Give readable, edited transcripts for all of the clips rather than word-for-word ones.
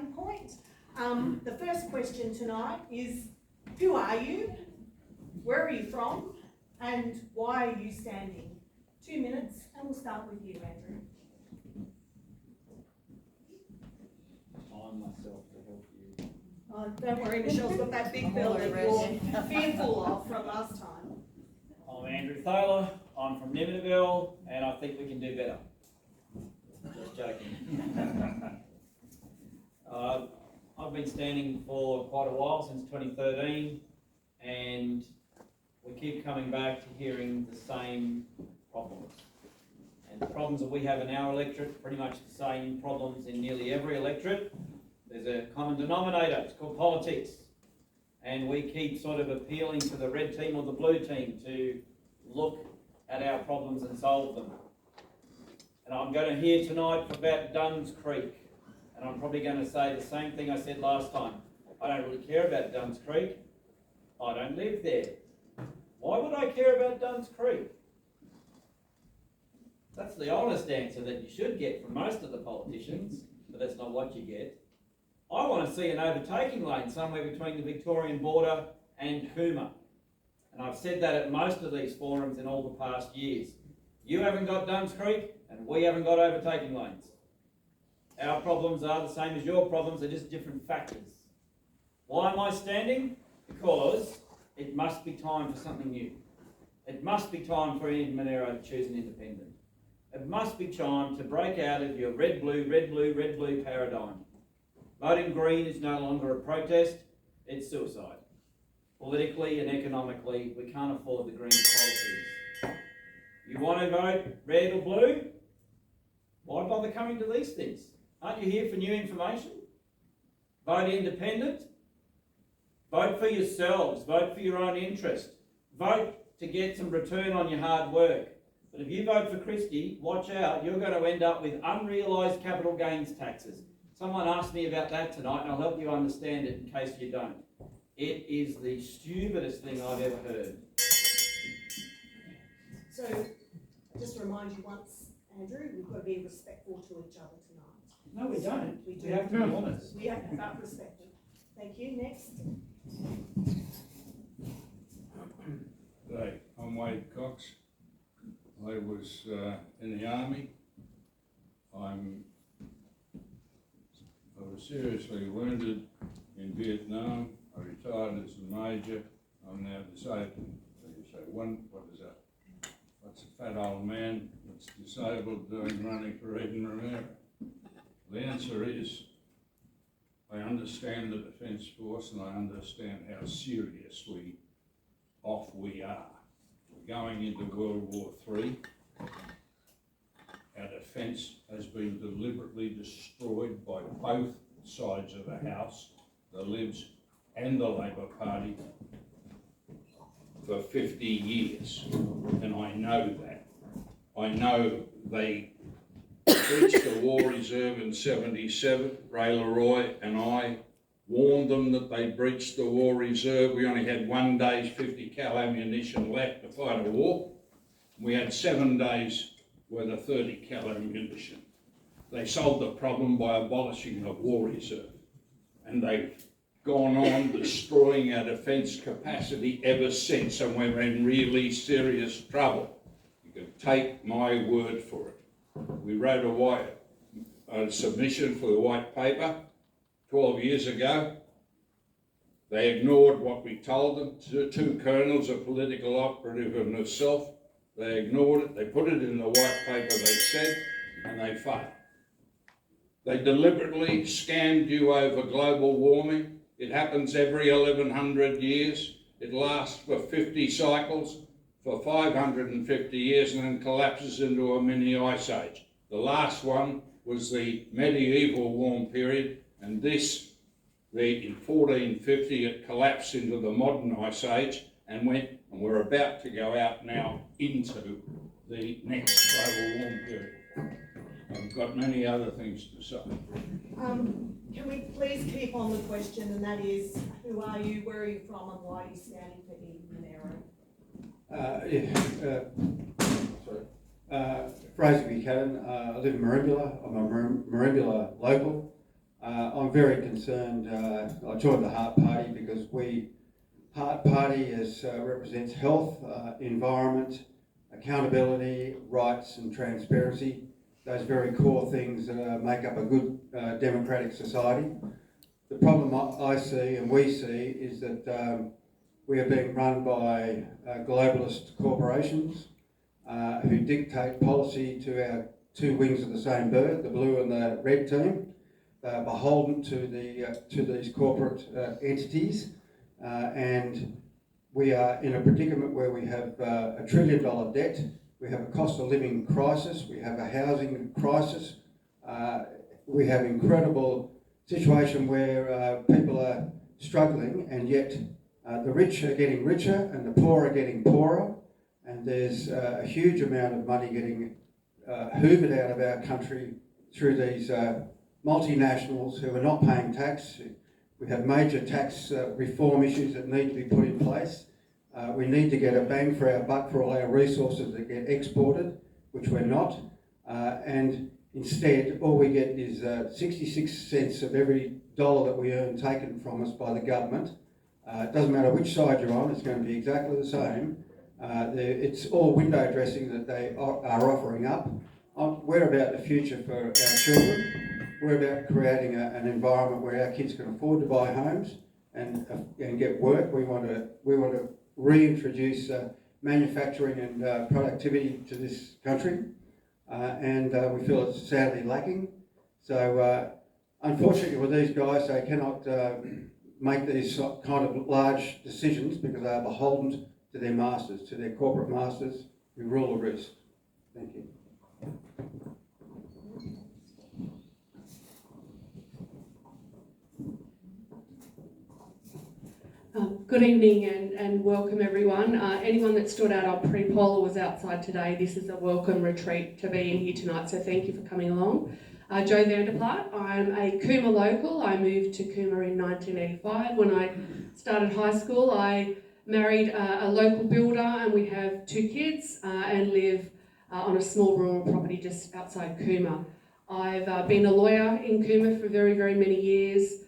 one point. The first question tonight is, who are you? Where are you from? And why are you standing? 2 minutes, and we'll start with you, Andrew. Time myself to help you. Oh, don't worry, Michelle's got that big belt that you're fearful of from last time. I'm Andrew Thaler. I'm from Nivenville, and I think we can do better. Just joking. I've been standing for quite a while, since 2013, and we keep coming back to hearing the same problems. And the problems that we have in our electorate, pretty much the same problems in nearly every electorate. There's a common denominator, it's called politics. And we keep sort of appealing to the red team or the blue team to look at our problems and solve them. And I'm going to hear tonight about Duns Creek. And I'm probably going to say the same thing I said last time. I don't really care about Duns Creek. I don't live there. Why would I care about Duns Creek? That's the honest answer that you should get from most of the politicians, but that's not what you get. I want to see an overtaking lane somewhere between the Victorian border and Cooma. And I've said that at most of these forums in all the past years. You haven't got Duns Creek, and we haven't got overtaking lanes. Our problems are the same as your problems, they're just different factors. Why am I standing? Because it must be time for something new. It must be time for Monaro to choose an independent. It must be time to break out of your red, blue paradigm. Voting green is no longer a protest, it's suicide. Politically and economically, we can't afford the green policies. You want to vote red or blue? Why bother coming to these things? Aren't you here for new information? Vote independent. Vote for yourselves. Vote for your own interest. Vote to get some return on your hard work. But if you vote for Christie, watch out, you're going to end up with unrealised capital gains taxes. Someone asked me about that tonight, and I'll help you understand it in case you don't. It is the stupidest thing I've ever heard. So, just to remind you once, Andrew, we've got to be respectful to each other tonight. No, we don't. We do. We have to be honest. We have to start respecting. Thank you. Next. G'day, I'm Wade Cox. I was in the army. I was seriously wounded in Vietnam. I retired as a major. I'm now disabled. So you say, what is that? What's a fat old man that's disabled doing running for Edinburgh? The answer is, I understand the Defence Force and I understand how seriously off we are. We're going into World War III. Our defence has been deliberately destroyed by both sides of the House, the Libs and the Labor Party, for 50 years. And I know that. I know they breached the War Reserve in 77. Ray Leroy and I warned them that they breached the War Reserve. We only had 1 day's 50 cal ammunition left to fight a war. We had 7 days worth of 30 cal ammunition. They solved the problem by abolishing the War Reserve. And they've gone on destroying our defence capacity ever since, and we're in really serious trouble. You can take my word for it. We wrote a submission for the white paper 12 years ago. They ignored what we told them. Two colonels, a political operative and myself, they ignored it. They put it in the white paper, they said, and they failed. They deliberately scammed you over global warming. It happens every 1100 years. It lasts for 50 cycles, for 550 years, and then collapses into a mini ice age. The last one was the medieval warm period, and in 1450 it collapsed into the modern ice age and we're about to go out now into the next global warm period. I've got many other things to say. Can we please keep on the question, and that is, who are you, where are you from, and why are you standing for Fraser Buchanan. I live in Merimbula. I'm a Merimbula local. I'm very concerned. I joined the Heart Party because Heart Party represents health, environment, accountability, rights and transparency. Those very core things make up a good democratic society. The problem I see and we see is that we are being run by globalist corporations who dictate policy to our two wings of the same bird, the blue and the red team. They're beholden to these corporate entities, and we are in a predicament where we have $1 trillion debt, we have a cost of living crisis, we have a housing crisis, we have incredible situation where people are struggling, and yet the rich are getting richer and the poor are getting poorer, and there's a huge amount of money getting hoovered out of our country through these multinationals who are not paying tax. We have major tax reform issues that need to be put in place. We need to get a bang for our buck for all our resources that get exported, which we're not. And instead, all we get is 66 cents of every dollar that we earn taken from us by the government. It doesn't matter which side you're on, it's going to be exactly the same. It's all window dressing that they are offering up. We're about the future for our children. We're about creating an environment where our kids can afford to buy homes and get work. We want to reintroduce manufacturing and productivity to this country, and we feel it's sadly lacking. So unfortunately with these guys, they cannot make these kind of large decisions because they are beholden to their masters, to their corporate masters who rule the roost. Thank you. Good evening and welcome everyone. Anyone that stood out on pre-poll or was outside today, this is a welcome retreat to be in here tonight, so thank you for coming along. Jo Vanderplaat, I'm a Cooma local. I moved to Cooma in 1985. When I started high school, I married a local builder and we have 2 kids and live on a small rural property just outside Cooma. I've been a lawyer in Cooma for very, very many years.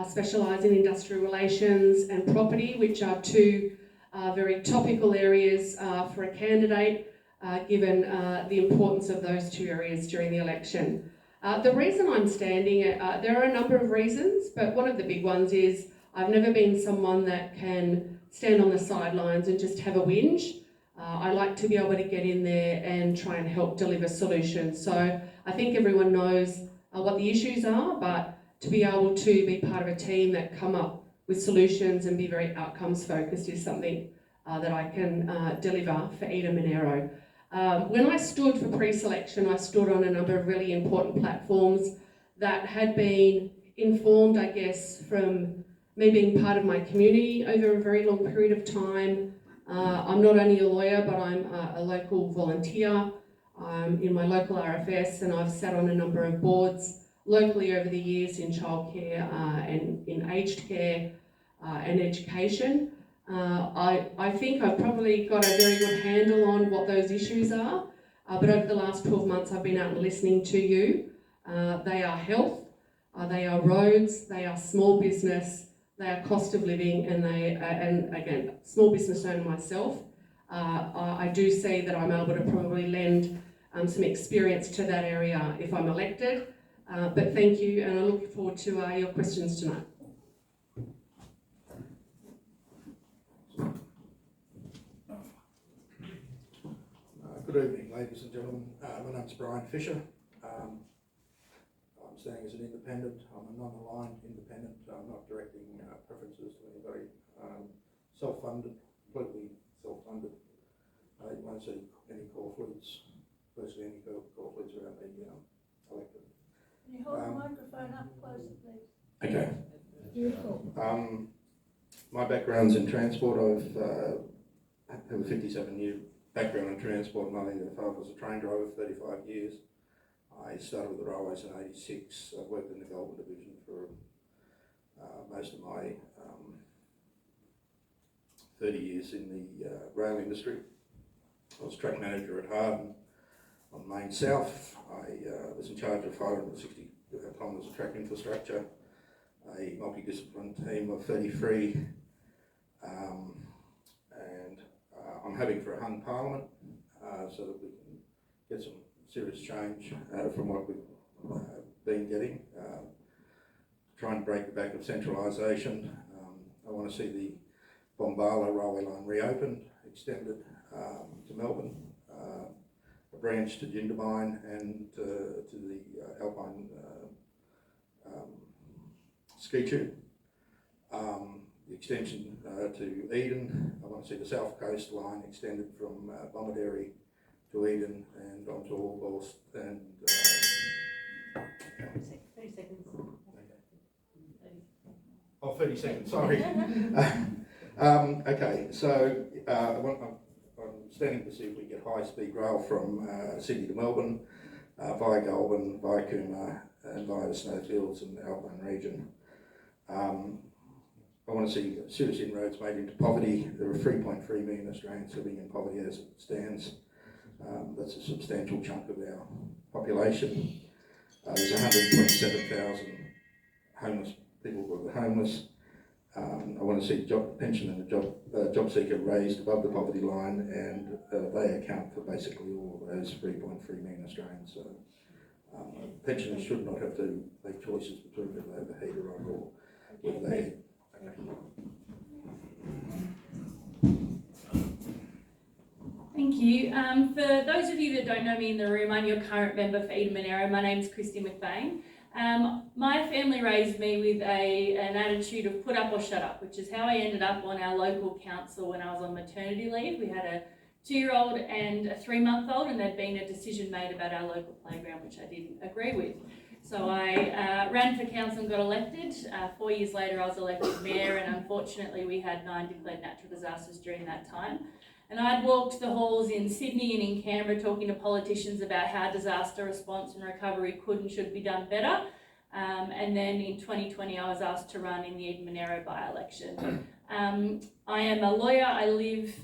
Specialise in industrial relations and property, which are 2 very topical areas for a candidate, given the importance of those 2 areas during the election. The reason I'm standing, there are a number of reasons, but one of the big ones is I've never been someone that can stand on the sidelines and just have a whinge. I like to be able to get in there and try and help deliver solutions. So I think everyone knows what the issues are, but to be able to be part of a team that come up with solutions and be very outcomes focused is something that I can deliver for Eda Monaro. When I stood for pre-selection, I stood on a number of really important platforms that had been informed, I guess, from me being part of my community over a very long period of time. I'm not only a lawyer, but I'm a local volunteer in my local RFS, and I've sat on a number of boards locally over the years in childcare and in aged care and education. I think I've probably got a very good handle on what those issues are, but over the last 12 months I've been out and listening to you. They are health, they are roads, they are small business, they are cost of living, and and again, small business owner myself. I do see that I'm able to probably lend some experience to that area if I'm elected. But thank you, and I look forward to your questions tonight. Good evening, ladies and gentlemen. My name's Brian Fisher. I'm standing as an independent. I'm a non-aligned independent. I'm not directing preferences to anybody. Self-funded, completely self-funded. You won't see any conflicts, virtually any conflicts around the elected. Can you hold the microphone up closer, please? Okay. Beautiful. My background's in transport. I have a 57-year background in transport. My father was a train driver for 35 years. I started with the railways in '86. I worked in the Goulburn division for most of my 30 years in the rail industry. I was track manager at Harden on Main South. I was in charge of 560 kilometres of track infrastructure, a multidisciplinary team of 33, and I'm hoping for a hung parliament so that we can get some serious change from what we've been getting. Try and break the back of centralisation. I want to see the Bombala railway line reopened, extended to Melbourne, a branch to Jindabyne and to the Alpine ski tube. The extension to Eden. I want to see the South Coast line extended from Bomaderry to Eden and onto Orbost and 30 seconds. Oh, 30 seconds, sorry. Okay, so I'm standing to see if we get high-speed rail from Sydney to Melbourne, via Goulburn, via Cooma, and via the snowfields and the Alpine region. I want to see serious inroads made into poverty. There are 3.3 million Australians living in poverty as it stands. That's a substantial chunk of our population. There's 127,000 homeless people who are homeless. I want to see pension and the job seeker raised above the poverty line, and they account for basically all of those 3.3 million Australians. So pensioners should not have to make choices between whether they have a heater on or whether they. Okay. Thank you. For those of you that don't know me in the room, I'm your current member for Eden Monaro. My name's Christy McBain. My family raised me with an attitude of put up or shut up, which is how I ended up on our local council when I was on maternity leave. We had a 2-year-old and a 3-month-old, and there'd been a decision made about our local playground, which I didn't agree with. So I ran for council and got elected. 4 years later, I was elected mayor, and unfortunately we had 9 declared natural disasters during that time. And I'd walked the halls in Sydney and in Canberra talking to politicians about how disaster response and recovery could and should be done better. And then in 2020, I was asked to run in the Eden Monaro by-election. I am a lawyer. I live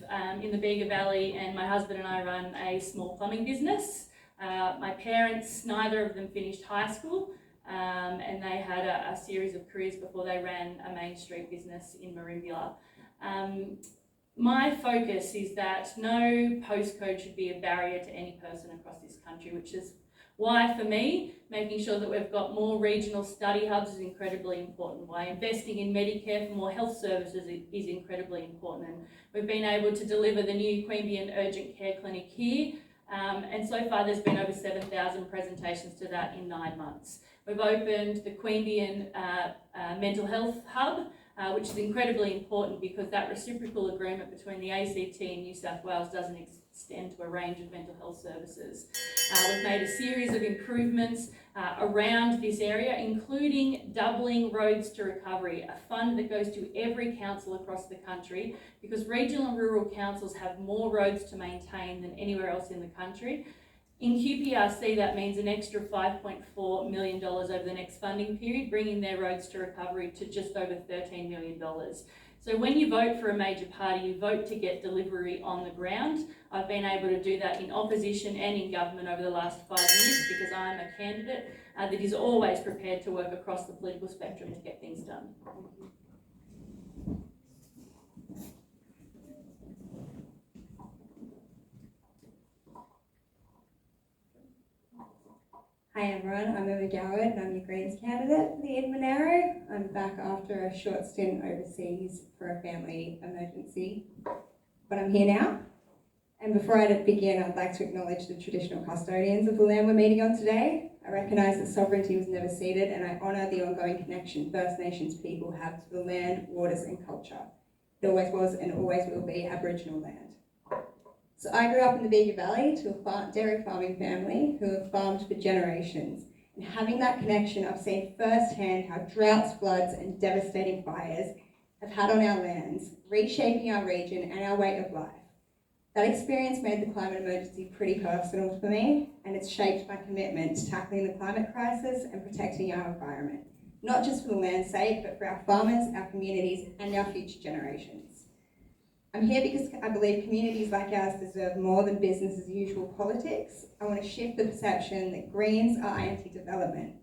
in the Bega Valley, and my husband and I run a small plumbing business. My parents, neither of them finished high school, and they had a series of careers before they ran a Main Street business in Merimbula. My focus is that no postcode should be a barrier to any person across this country, which is why, for me, making sure that we've got more regional study hubs is incredibly important. Why investing in Medicare for more health services is incredibly important. And we've been able to deliver the new Queanbeyan Urgent Care Clinic here. And so far there's been over 7,000 presentations to that in 9 months. We've opened the Queanbeyan Mental Health Hub, which is incredibly important because that reciprocal agreement between the ACT and New South Wales doesn't extend to a range of mental health services. We've made a series of improvements around this area, including doubling Roads to Recovery, a fund that goes to every council across the country because regional and rural councils have more roads to maintain than anywhere else in the country. In QPRC, that means an extra $5.4 million over the next funding period, bringing their Roads to Recovery to just over $13 million. So when you vote for a major party, you vote to get delivery on the ground. I've been able to do that in opposition and in government over the last 5 years because I'm a candidate that is always prepared to work across the political spectrum to get things done. Thank you. Hi everyone, I'm Emma Goward and I'm your Greens candidate for the Eden Monaro. I'm back after a short stint overseas for a family emergency, but I'm here now. And before I begin, I'd like to acknowledge the traditional custodians of the land we're meeting on today. I recognise that sovereignty was never ceded, and I honour the ongoing connection First Nations people have to the land, waters and culture. It always was and always will be Aboriginal land. So I grew up in the Bega Valley to a dairy farming family who have farmed for generations. And having that connection, I've seen firsthand how droughts, floods and devastating fires have had on our lands, reshaping our region and our way of life. That experience made the climate emergency pretty personal for me, and it's shaped my commitment to tackling the climate crisis and protecting our environment, not just for the land's sake, but for our farmers, our communities and our future generations. I'm here because I believe communities like ours deserve more than business as usual politics. I want to shift the perception that Greens are anti-development.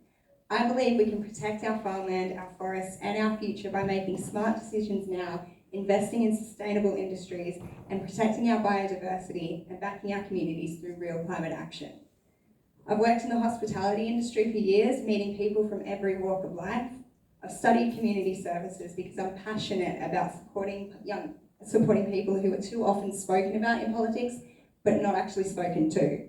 I believe we can protect our farmland, our forests, and our future by making smart decisions now, investing in sustainable industries, and protecting our biodiversity and backing our communities through real climate action. I've worked in the hospitality industry for years, meeting people from every walk of life. I've studied community services because I'm passionate about supporting people who are too often spoken about in politics, but not actually spoken to.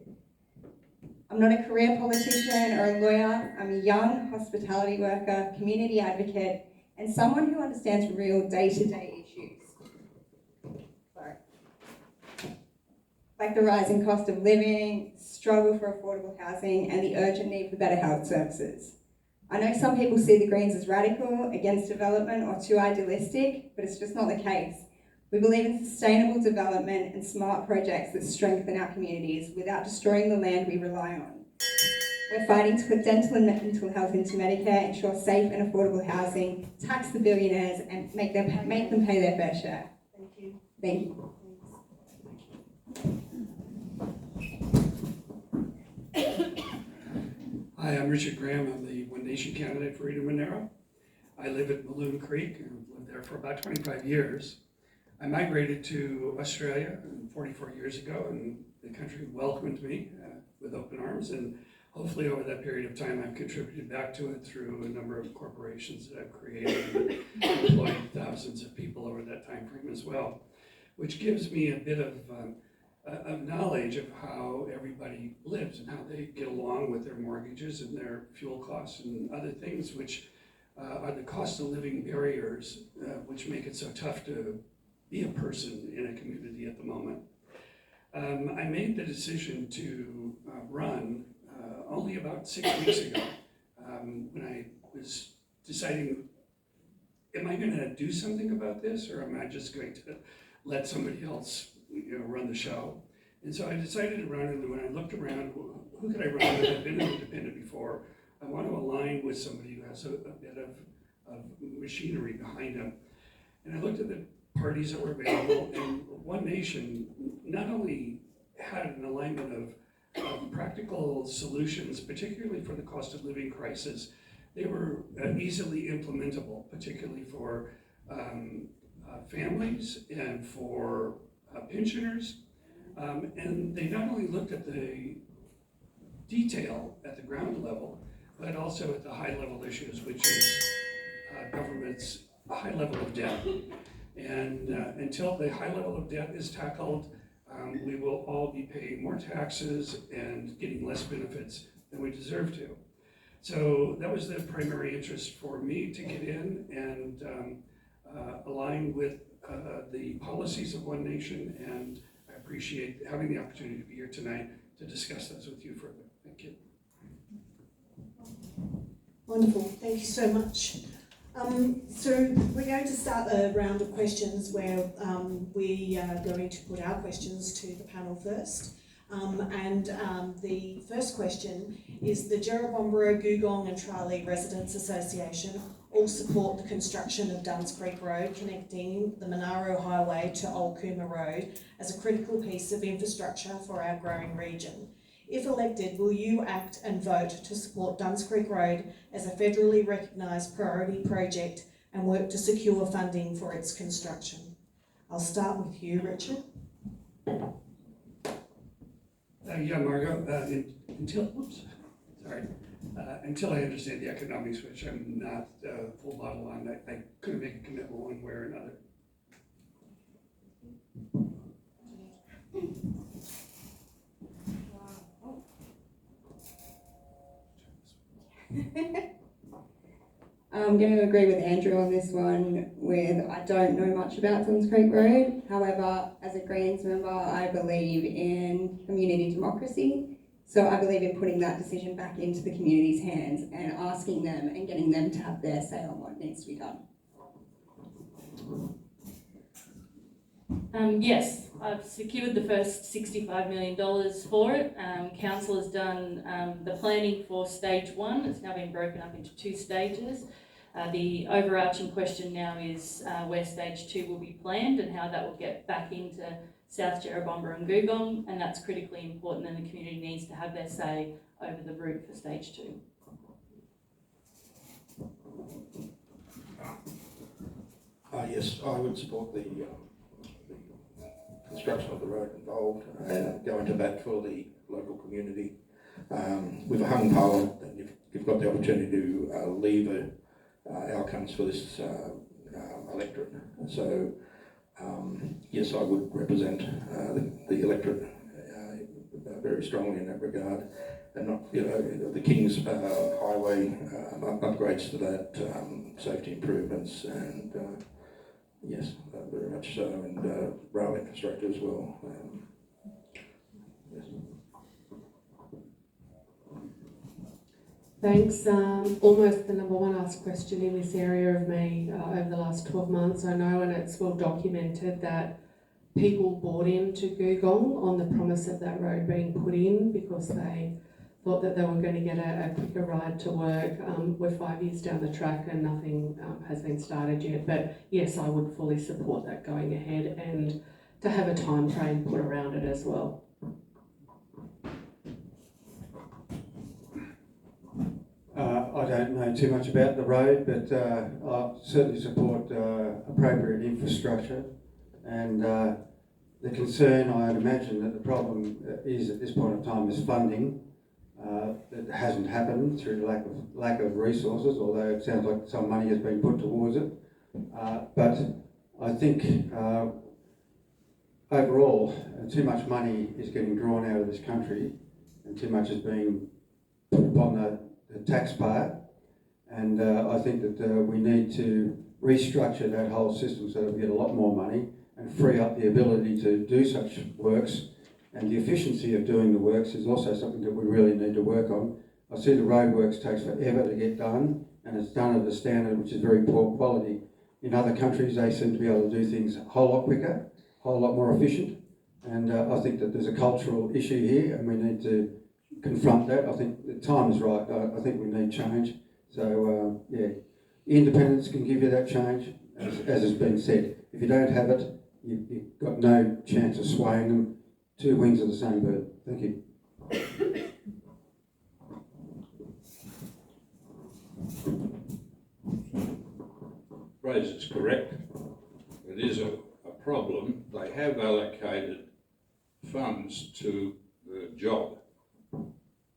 I'm not a career politician or a lawyer. I'm a young hospitality worker, community advocate, and someone who understands real day-to-day issues. Sorry. Like the rising cost of living, struggle for affordable housing, and the urgent need for better health services. I know some people see the Greens as radical, against development, or too idealistic, but it's just not the case. We believe in sustainable development and smart projects that strengthen our communities without destroying the land we rely on. We're fighting to put dental and mental health into Medicare, ensure safe and affordable housing, tax the billionaires, and make them pay their fair share. Thank you. Thank you. Hi, I'm Richard Graham. I'm the One Nation candidate for Monaro. I live at Balloon Creek and I've lived there for about 25 years. I migrated to Australia 44 years ago, and the country welcomed me with open arms, and hopefully over that period of time I've contributed back to it through a number of corporations that I've created and employed thousands of people over that time frame as well, which gives me a bit of knowledge of how everybody lives and how they get along with their mortgages and their fuel costs and other things, which are the cost of living barriers which make it so tough to be a person in a community at the moment. I made the decision to run only about 6 weeks ago when I was deciding, am I going to do something about this, or am I just going to let somebody else run the show? And so I decided to run, and when I looked around, who could I run with? I've been an independent before. I want to align with somebody who has a bit of machinery behind them. And I looked at the parties that were available, and One Nation not only had an alignment of practical solutions, particularly for the cost of living crisis. They were easily implementable, particularly for families and for pensioners. And they not only looked at the detail at the ground level, but also at the high level issues, which is government's high level of debt. And until the high level of debt is tackled, we will all be paying more taxes and getting less benefits than we deserve to. So that was the primary interest for me, to get in and align with the policies of One Nation, and I appreciate having the opportunity to be here tonight to discuss those with you further. Thank you. Wonderful, thank you so much. So we're going to start a round of questions where we are going to put our questions to the panel first. The first question is: the Jerrabomberra, Googong and Tralee Residents Association all support the construction of Duns Creek Road, connecting the Monaro Highway to Old Cooma Road as a critical piece of infrastructure for our growing region. If elected, will you act and vote to support Duns Creek Road as a federally recognised priority project and work to secure funding for its construction? I'll start with you, Richard. Yeah, Margot, until I understand the economics, which I'm not full bottle on, I couldn't make a commitment one way or another. I'm going to agree with Andrew on this one. I don't know much about Duns Creek Road. However, as a Greens member, I believe in community democracy. So I believe in putting that decision back into the community's hands and asking them and getting them to have their say on what needs to be done. Yes, I've secured the first $65 million for it. Council has done the planning for stage 1. It's now been broken up into 2 stages. The overarching question now is where stage 2 will be planned and how that will get back into South Jerrabomberra and Googong, and that's critically important, and the community needs to have their say over the route for stage 2. Yes, I would support the construction of the road involved and go into bat for the local community. With a hung parliament, and you've got the opportunity to lever outcomes for this electorate. So, yes, I would represent the electorate very strongly in that regard, and not, the King's Highway upgrades to that, safety improvements, and yes, very much so, and rail infrastructure as well. Yes. Thanks. Almost the number one asked question in this area of me over the last 12 months. I know, and it's well documented, that people bought into Googong on the promise of that road being put in because they thought that they were going to get a quicker ride to work. We're 5 years down the track and nothing has been started yet. But yes, I would fully support that going ahead and to have a time frame put around it as well. I don't know too much about the road, but I certainly support appropriate infrastructure. And the concern, I'd imagine, that the problem is at this point in time is funding. That hasn't happened through lack of resources, although it sounds like some money has been put towards it. But I think overall, too much money is getting drawn out of this country, and too much is being put upon the taxpayer. And I think that we need to restructure that whole system so that we get a lot more money and free up the ability to do such works. And the efficiency of doing the works is also something that we really need to work on. I see the road works takes forever to get done, and it's done at a standard which is very poor quality. In other countries, they seem to be able to do things a whole lot quicker, a whole lot more efficient. And I think that there's a cultural issue here, and we need to confront that. I think the time is right. I think we need change. So, yeah, independence can give you that change, as has been said. If you don't have it, you've got no chance of swaying them. Two wings of the same bird. Thank you. Fraser's correct. It is a problem. They have allocated funds to the job.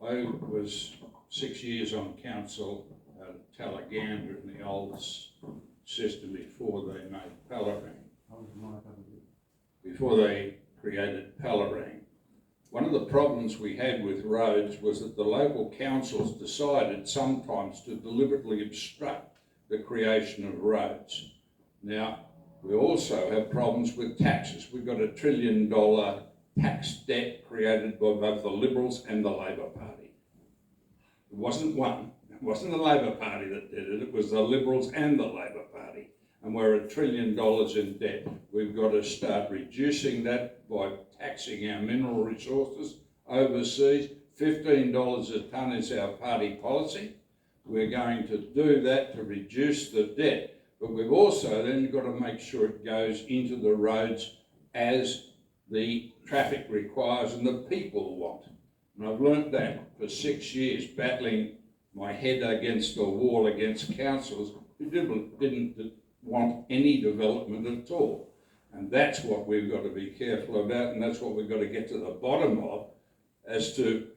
I was 6 years on council at Thaler in the old system before they made Pellerine. Before they created Pellerine. One of the problems we had with roads was that the local councils decided sometimes to deliberately obstruct the creation of roads. Now, we also have problems with taxes. We've got $1 trillion tax debt created by both the Liberals and the Labor Party. It wasn't one. It wasn't the Labor Party that did it. It was the Liberals and the Labor Party. And we're $1 trillion in debt. We've got to start reducing that by taxing our mineral resources overseas. $15 a tonne is our party policy. We're going to do that to reduce the debt. But we've also then got to make sure it goes into the roads as the traffic requires and the people want. And I've learnt that for 6 years, battling my head against a wall against councils who didn't want any development at all. And that's what we've got to be careful about, and that's what we've got to get to the bottom of, as to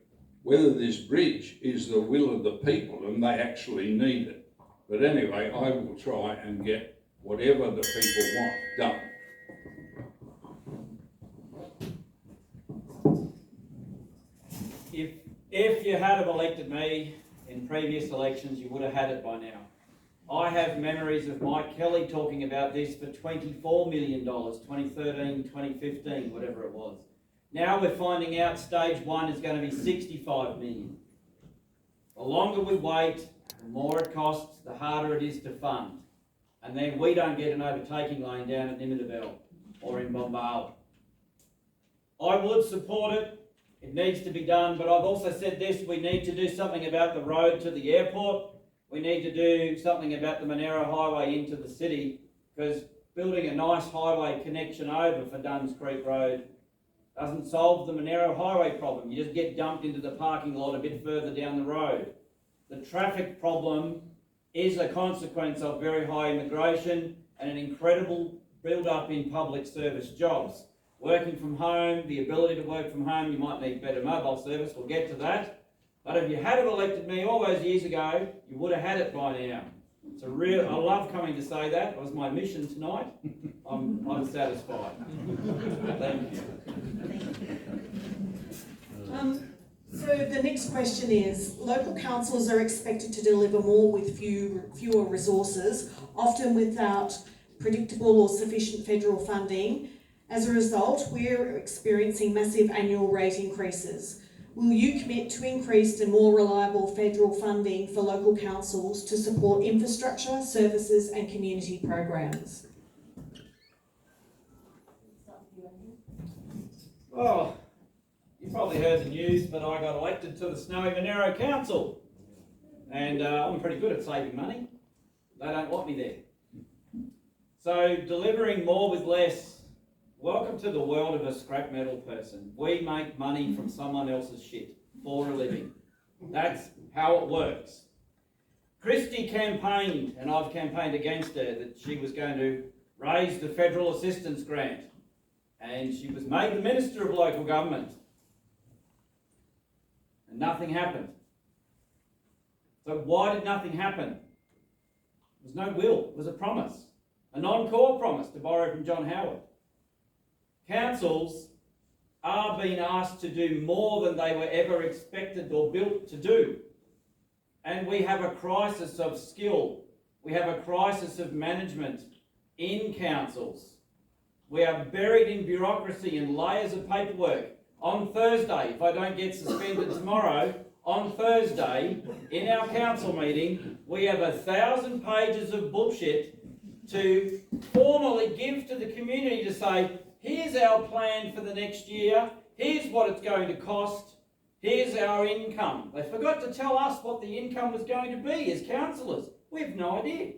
whether this bridge is the will of the people and they actually need it. But anyway, I will try and get whatever the people want done. If you had have elected me in previous elections, you would have had it by now. I have memories of Mike Kelly talking about this for $24 million, 2013, 2015, whatever it was. Now we're finding out stage one is going to be 65 million. The longer we wait, the more it costs, the harder it is to fund. And then we don't get an overtaking lane down at Nimidabel or in Bombala. I would support it. It needs to be done, but I've also said this, we need to do something about the road to the airport. We need to do something about the Monaro Highway into the city, because building a nice highway connection over for Duns Creek Road doesn't solve the Monaro Highway problem. You just get dumped into the parking lot a bit further down the road. The traffic problem is a consequence of very high immigration and an incredible build-up in public service jobs. Working from home, the ability to work from home, you might need better mobile service, we'll get to that. But if you had have elected me all those years ago, you would have had it by now. It's a real, I love coming to say that. It was my mission tonight. I'm satisfied. Thank you. So the next question is, local councils are expected to deliver more with fewer resources, often without predictable or sufficient federal funding. As a result, we're experiencing massive annual rate increases. Will you commit to increased and more reliable federal funding for local councils to support infrastructure, services and community programs? Well, you probably heard the news, but I got elected to the snowy Monaro Council. And I'm pretty good at saving money. They don't want me there. So delivering more with less. Welcome to the world of a scrap metal person. We make money from someone else's shit for a living. That's how it works. Christie campaigned, and I've campaigned against her, that she was going to raise the federal assistance grant. And she was made the Minister of Local Government. And nothing happened. So why did nothing happen? There was no will, it was a promise. A non-core promise, to borrow from John Howard. Councils are being asked to do more than they were ever expected or built to do. And we have a crisis of skill. We have a crisis of management in councils. We are buried in bureaucracy and layers of paperwork. On Thursday, if I don't get suspended tomorrow, on Thursday, in our council meeting, we have 1,000 pages of bullshit to formally give to the community to say, here's our plan for the next year, here's what it's going to cost, here's our income. They forgot to tell us what the income was going to be as councillors. We have no idea.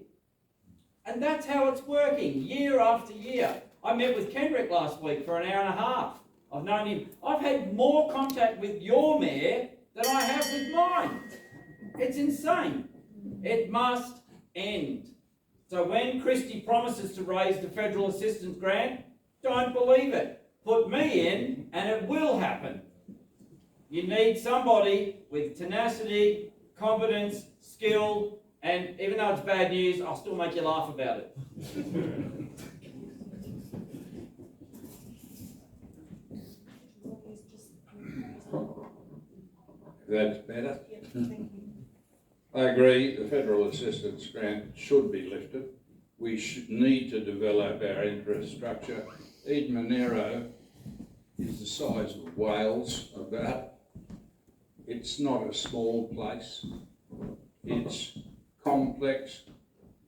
And that's how it's working, year after year. I met with Kendrick last week for an hour and a half. I've known him. I've had more contact with your mayor than I have with mine. It's insane. It must end. So when Christie promises to raise the federal assistance grant, don't believe it. Put me in and it will happen. You need somebody with tenacity, competence, skill, and even though it's bad news, I'll still make you laugh about it. That's better. Yep, thank you. I agree, the federal assistance grant should be lifted. We need to develop our infrastructure. Eden Monaro is the size of Wales, about. It's not a small place. It's complex,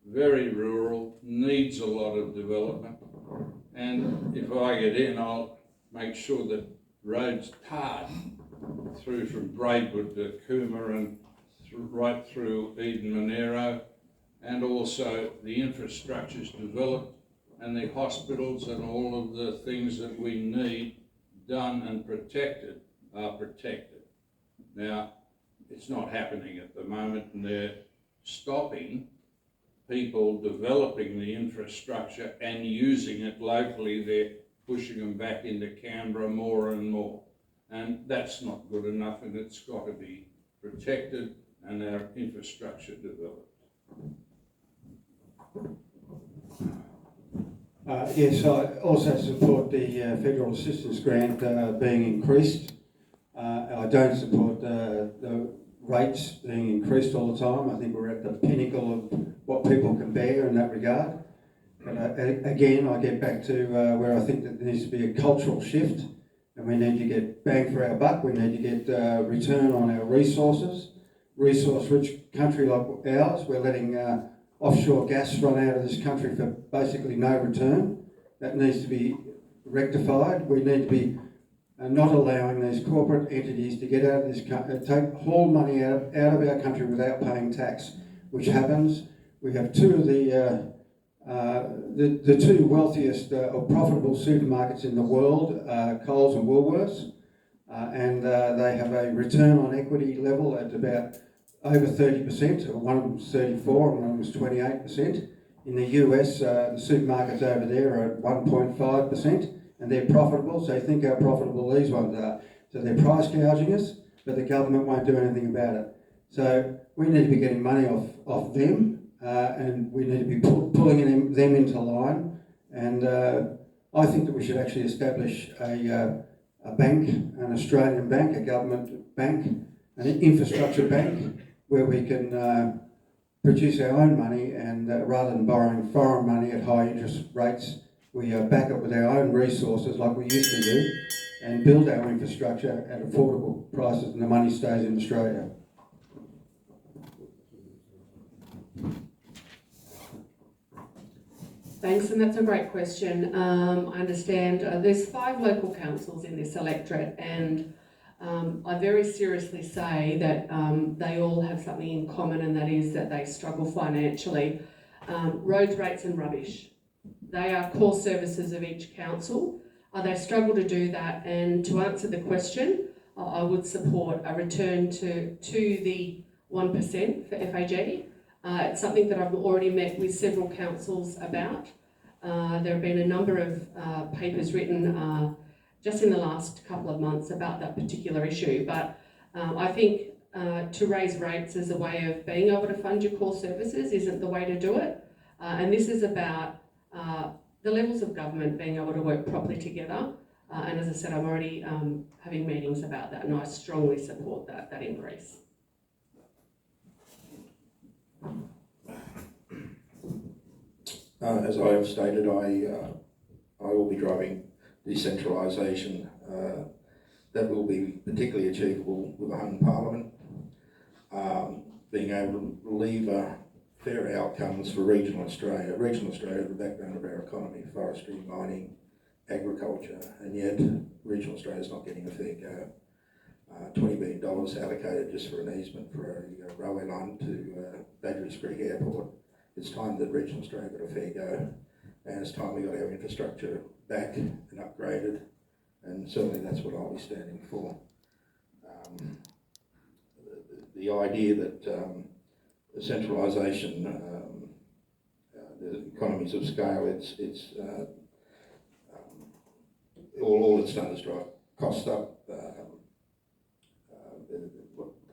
very rural, needs a lot of development. And if I get in, I'll make sure that roads tarred through from Braidwood to Cooma and right through Eden Monaro, and also the infrastructure's developed and the hospitals and all of the things that we need done and protected are protected. Now, it's not happening at the moment, and they're stopping people developing the infrastructure and using it locally. They're pushing them back into Canberra more and more. And that's not good enough, and it's got to be protected and our infrastructure developed. Yes, I also support the federal assistance grant being increased. I don't support the rates being increased all the time. I think we're at the pinnacle of what people can bear in that regard. But again, I get back to where I think that there needs to be a cultural shift, and we need to get bang for our buck. We need to get return on our resources. Resource-rich country like ours, we're letting offshore gas run out of this country for basically no return. That needs to be rectified. We need to be not allowing these corporate entities to get out of this country, haul money out of our country without paying tax, which happens. We have two of the two wealthiest or profitable supermarkets in the world, Coles and Woolworths, and they have a return on equity level at about over 30%, one of them's 34 and one of them's 28%. In the US, the supermarkets over there are at 1.5%, and they're profitable, so think how profitable these ones are. So they're price gouging us, but the government won't do anything about it. So we need to be getting money off them, and we need to be pulling them into line. And I think that we should actually establish a bank, an Australian bank, a government bank, an infrastructure bank, where we can produce our own money, and rather than borrowing foreign money at high interest rates, we back it with our own resources like we used to do, and build our infrastructure at affordable prices, and the money stays in Australia. Thanks, and that's a great question. I understand there's 5 local councils in this electorate, and I very seriously say that they all have something in common, and that is that they struggle financially. Roads, rates and rubbish. They are core services of each council. They struggle to do that, and to answer the question, I would support a return to the 1% for FAG. It's something that I've already met with several councils about. There have been a number of papers written just in the last couple of months about that particular issue, but I think to raise rates as a way of being able to fund your core services isn't the way to do it. And this is about the levels of government being able to work properly together. And as I said, I'm already having meetings about that, and I strongly support that increase. As I have stated, I will be driving decentralisation. That will be particularly achievable with a hung parliament. Being able to lever fair outcomes for regional Australia. Regional Australia is the backbone of our economy: forestry, mining, agriculture, and yet regional Australia is not getting a fair go. $20 billion allocated just for an easement for a railway line to Badgerys Creek Airport. It's time that regional Australia got a fair go, and it's time we got our infrastructure back and upgraded, and certainly that's what I'll be standing for. The idea that centralisation, the economies of scale, all it's done is drive costs up.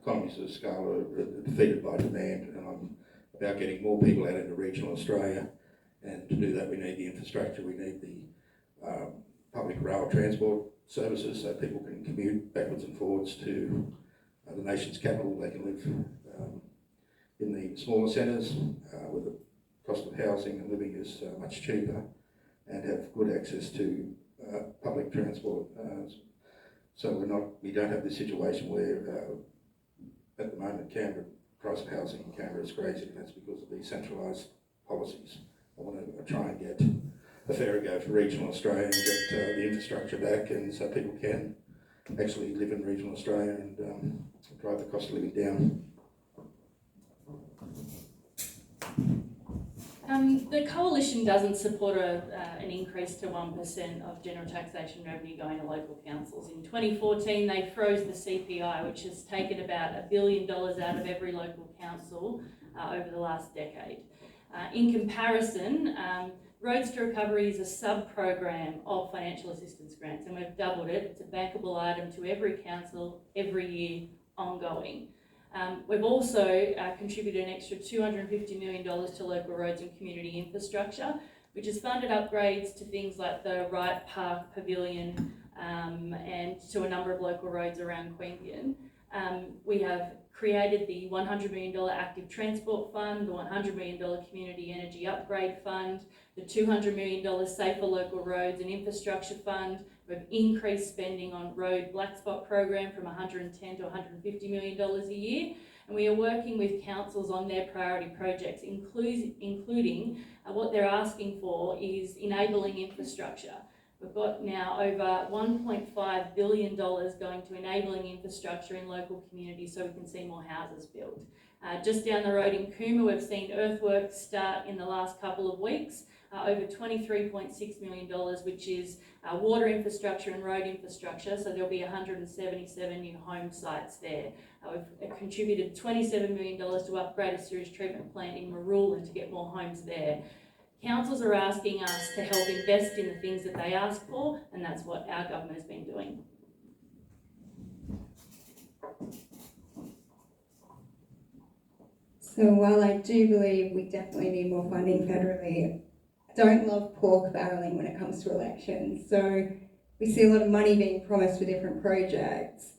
Economies of scale are defeated by demand, and I'm about getting more people out into regional Australia, and to do that we need the infrastructure, we need the public rail transport services so people can commute backwards and forwards to the nation's capital. They can live in the smaller centres where the cost of housing and living is much cheaper, and have good access to public transport. So we don't have this situation where at the moment Canberra, price of housing in Canberra is crazy, and that's because of these centralised policies. I want to try and get a fairer go for regional Australia and get the infrastructure back, and so people can actually live in regional Australia and drive the cost of living down. The Coalition doesn't support an increase to 1% of general taxation revenue going to local councils. In 2014, they froze the CPI, which has taken about $1 billion out of every local council over the last decade. In comparison, Roads to Recovery is a sub-program of financial assistance grants, and we've doubled it. It's a bankable item to every council every year, ongoing. We've also contributed an extra $250 million to local roads and community infrastructure, which has funded upgrades to things like the Wright Park Pavilion and to a number of local roads around Queanbeyan. We have created the $100 million Active Transport Fund, the $100 million Community Energy Upgrade Fund, the $200 million Safer Local Roads and Infrastructure Fund. We've increased spending on road black spot program from $110 to $150 million a year, and we are working with councils on their priority projects, including what they're asking for is enabling infrastructure. We've got now over $1.5 billion going to enabling infrastructure in local communities so we can see more houses built. Just down the road in Cooma, we've seen earthworks start in the last couple of weeks, over $23.6 million, which is water infrastructure and road infrastructure, so there'll be 177 new home sites there. We've contributed $27 million to upgrade a sewage treatment plant in Maroolin to get more homes there. Councils are asking us to help invest in the things that they ask for, and that's what our government has been doing. So while I do believe we definitely need more funding federally, I don't love pork barreling when it comes to elections. So we see a lot of money being promised for different projects.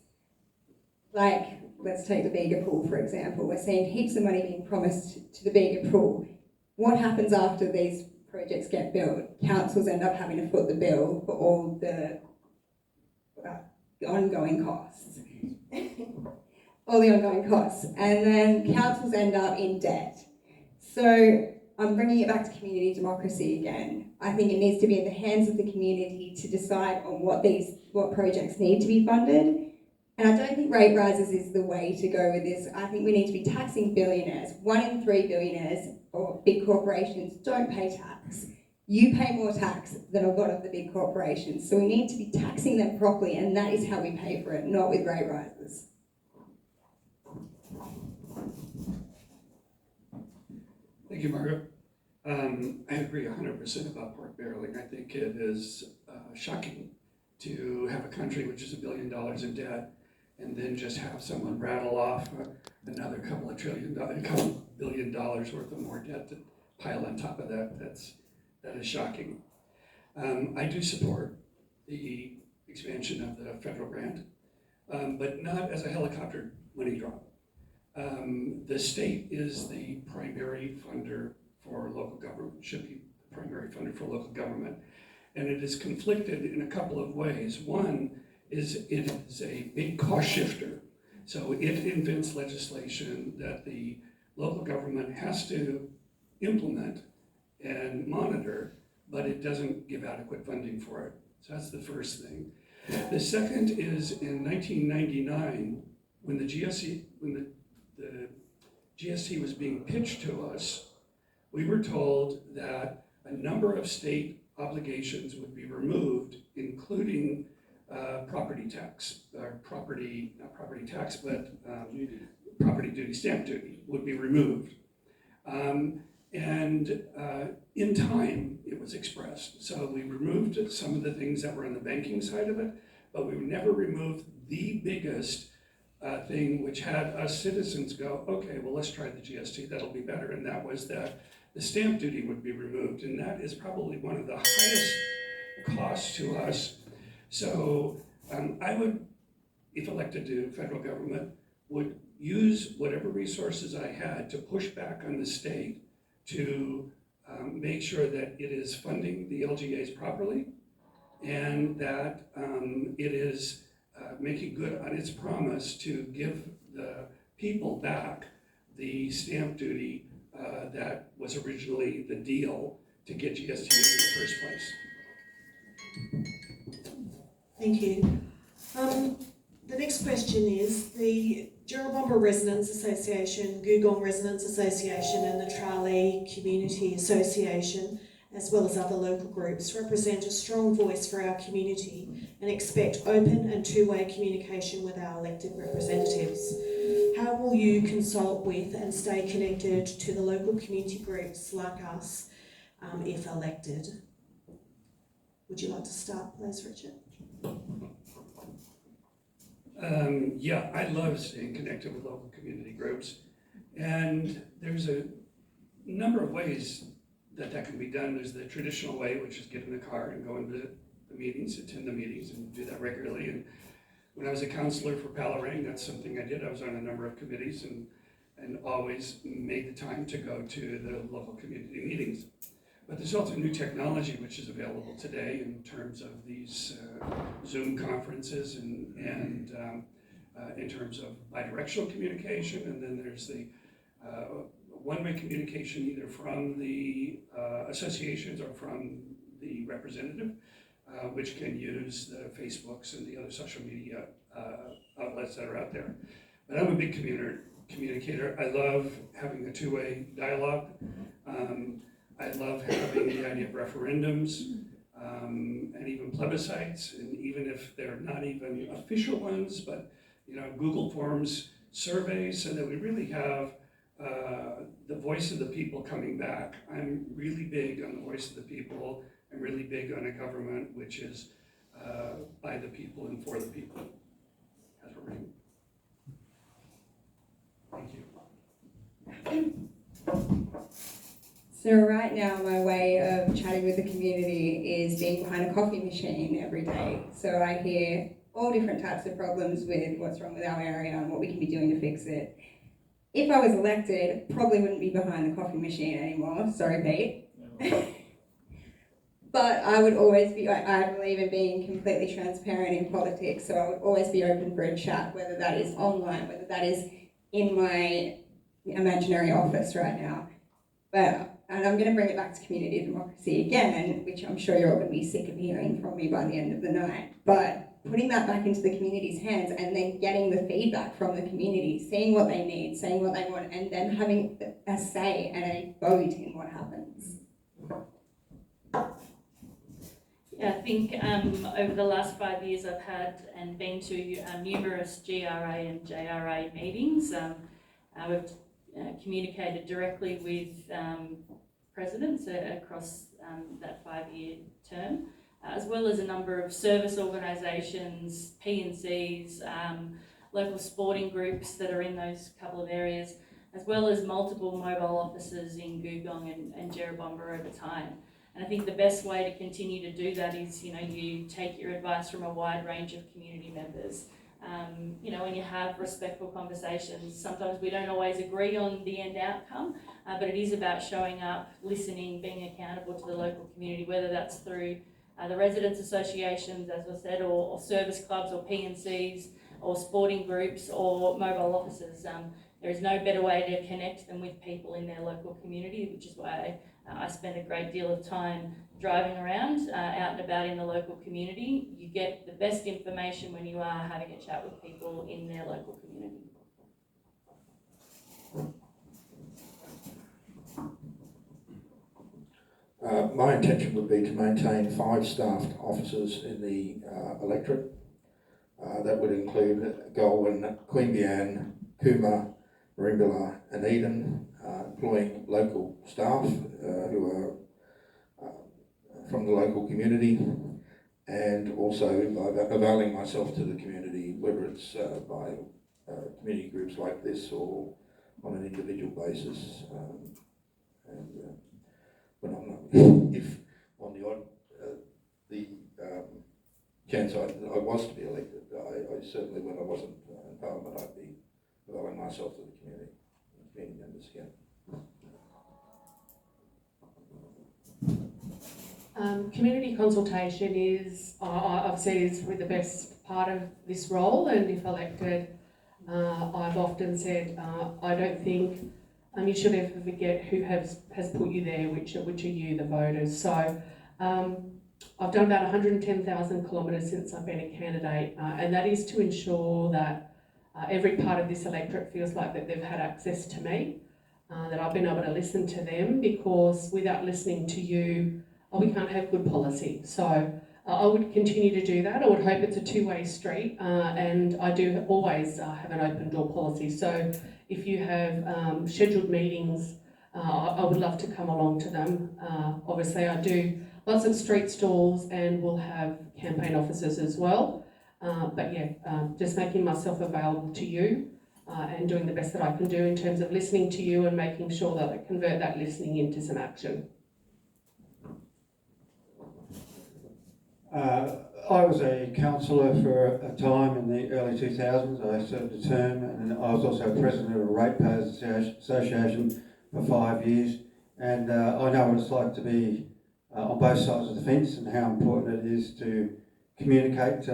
Like, let's take the Bega Pool, for example. We're seeing heaps of money being promised to the Bega Pool. What happens after these projects get built? Councils end up having to foot the bill for all the ongoing costs. All the ongoing costs. And then councils end up in debt. So I'm bringing it back to community democracy again. I think it needs to be in the hands of the community to decide on what projects need to be funded. And I don't think rate rises is the way to go with this. I think we need to be taxing billionaires. 1 in 3 billionaires or big corporations don't pay tax. You pay more tax than a lot of the big corporations. So we need to be taxing them properly, and that is how we pay for it, not with rate rises. Thank you, Margaret. I agree 100% about pork barreling. I think it is shocking to have a country which is $1 billion in debt and then just have someone rattle off another couple billion dollars worth of more debt to pile on top of that. That is shocking. I do support the expansion of the federal grant, but not as a helicopter money drop. The state is the primary funder for local government, should be the primary funder for local government. And it is conflicted in a couple of ways. One is it is a big cost shifter. So it invents legislation that the local government has to implement and monitor, but it doesn't give adequate funding for it. So that's the first thing. The second is in 1999, when the GST was being pitched to us, we were told that a number of state obligations would be removed, including property tax, or not property tax, but property duty, stamp duty would be removed. In time, it was expressed. So we removed some of the things that were on the banking side of it, but we never removed the biggest thing, which had us citizens go, okay, well, let's try the GST, that'll be better. And that was that the stamp duty would be removed. And that is probably one of the highest costs to us. So I would, if elected to federal government, would use whatever resources I had to push back on the state to make sure that it is funding the LGAs properly and that it is making good on its promise to give the people back the stamp duty that was originally the deal to get GST in the first place. Thank you. The next question is the Jerrabomberra Residents Association, Googong Residents Association and the Tralee Community Association, as well as other local groups, represent a strong voice for our community and expect open and two-way communication with our elected representatives. How will you consult with and stay connected to the local community groups like us if elected? Would you like to start, please, Richard? Yeah, I love staying connected with local community groups. And there's a number of ways that can be done. There's the traditional way, which is get in the car and go and visit the meetings, attend the meetings, and do that regularly. And when I was a counselor for Palarang, that's something I did. I was on a number of committees and always made the time to go to the local community meetings. But there's also new technology which is available today in terms of these Zoom conferences and in terms of bidirectional communication, and then there's the one-way communication either from the associations or from the representative, which can use the Facebooks and the other social media outlets that are out there. But I'm a big communicator. I love having a two-way dialogue. I love having the idea of referendums and even plebiscites, and even if they're not even official ones, but Google Forms surveys, so that we really have the voice of the people coming back. I'm really big on the voice of the people. I'm really big on a government which is by the people and for the people. That's what we're doing. Thank you. So right now my way of chatting with the community is being behind a coffee machine every day. So I hear all different types of problems with what's wrong with our area and what we can be doing to fix it. If I was elected, probably wouldn't be behind the coffee machine anymore. Sorry, Pete. But I would always be, I believe in being completely transparent in politics, so I would always be open for a chat, whether that is online, whether that is in my imaginary office right now. And I'm going to bring it back to community democracy again, which I'm sure you're all going to be sick of hearing from me by the end of the night. But putting that back into the community's hands and then getting the feedback from the community, seeing what they need, saying what they want, and then having a say and a vote in what happens. Yeah, I think over the last 5 years I've had and been to numerous GRA and JRA meetings. We've communicated directly with presidents across that 5-year term, as well as a number of service organisations, P&Cs, local sporting groups that are in those couple of areas, as well as multiple mobile offices in Googong and Jerrabomberra over time. And I think the best way to continue to do that is, you take your advice from a wide range of community members. When you have respectful conversations, sometimes we don't always agree on the end outcome, but it is about showing up, listening, being accountable to the local community, whether that's through the residents associations, as I said, or service clubs or P&Cs or sporting groups or mobile offices. There is no better way to connect them with people in their local community, which is why I spend a great deal of time driving around, out and about in the local community. You get the best information when you are having a chat with people in their local community. My intention would be to maintain 5 staffed officers in the electorate. That would include Goulburn, Queanbeyan, Cooma, Merimbula and Eden, employing local staff who are from the local community, and also by availing myself to the community, whether it's by community groups like this or on an individual basis. When I'm not, if on the odd, chance I was to be elected, I certainly, when I wasn't in Parliament, I'd be availing myself to the community members again. Community consultation is, I've said, is the best part of this role, and if elected, I've often said I don't think you should ever forget who has put you there, which are you, the voters. So I've done about 110,000 kilometres since I've been a candidate, and that is to ensure that every part of this electorate feels like that they've had access to me, that I've been able to listen to them, because without listening to you, we can't have good policy. So I would continue to do that. I would hope it's a two-way street, and I do always have an open door policy. So if you have scheduled meetings, I would love to come along to them. Obviously I do lots of street stalls, and we'll have campaign officers as well. But yeah, just making myself available to you and doing the best that I can do in terms of listening to you and making sure that I convert that listening into some action. I was a councillor for a time in the early 2000s. I served a term, and I was also president of a ratepayers association for 5 years. And I know what it's like to be on both sides of the fence, and how important it is to communicate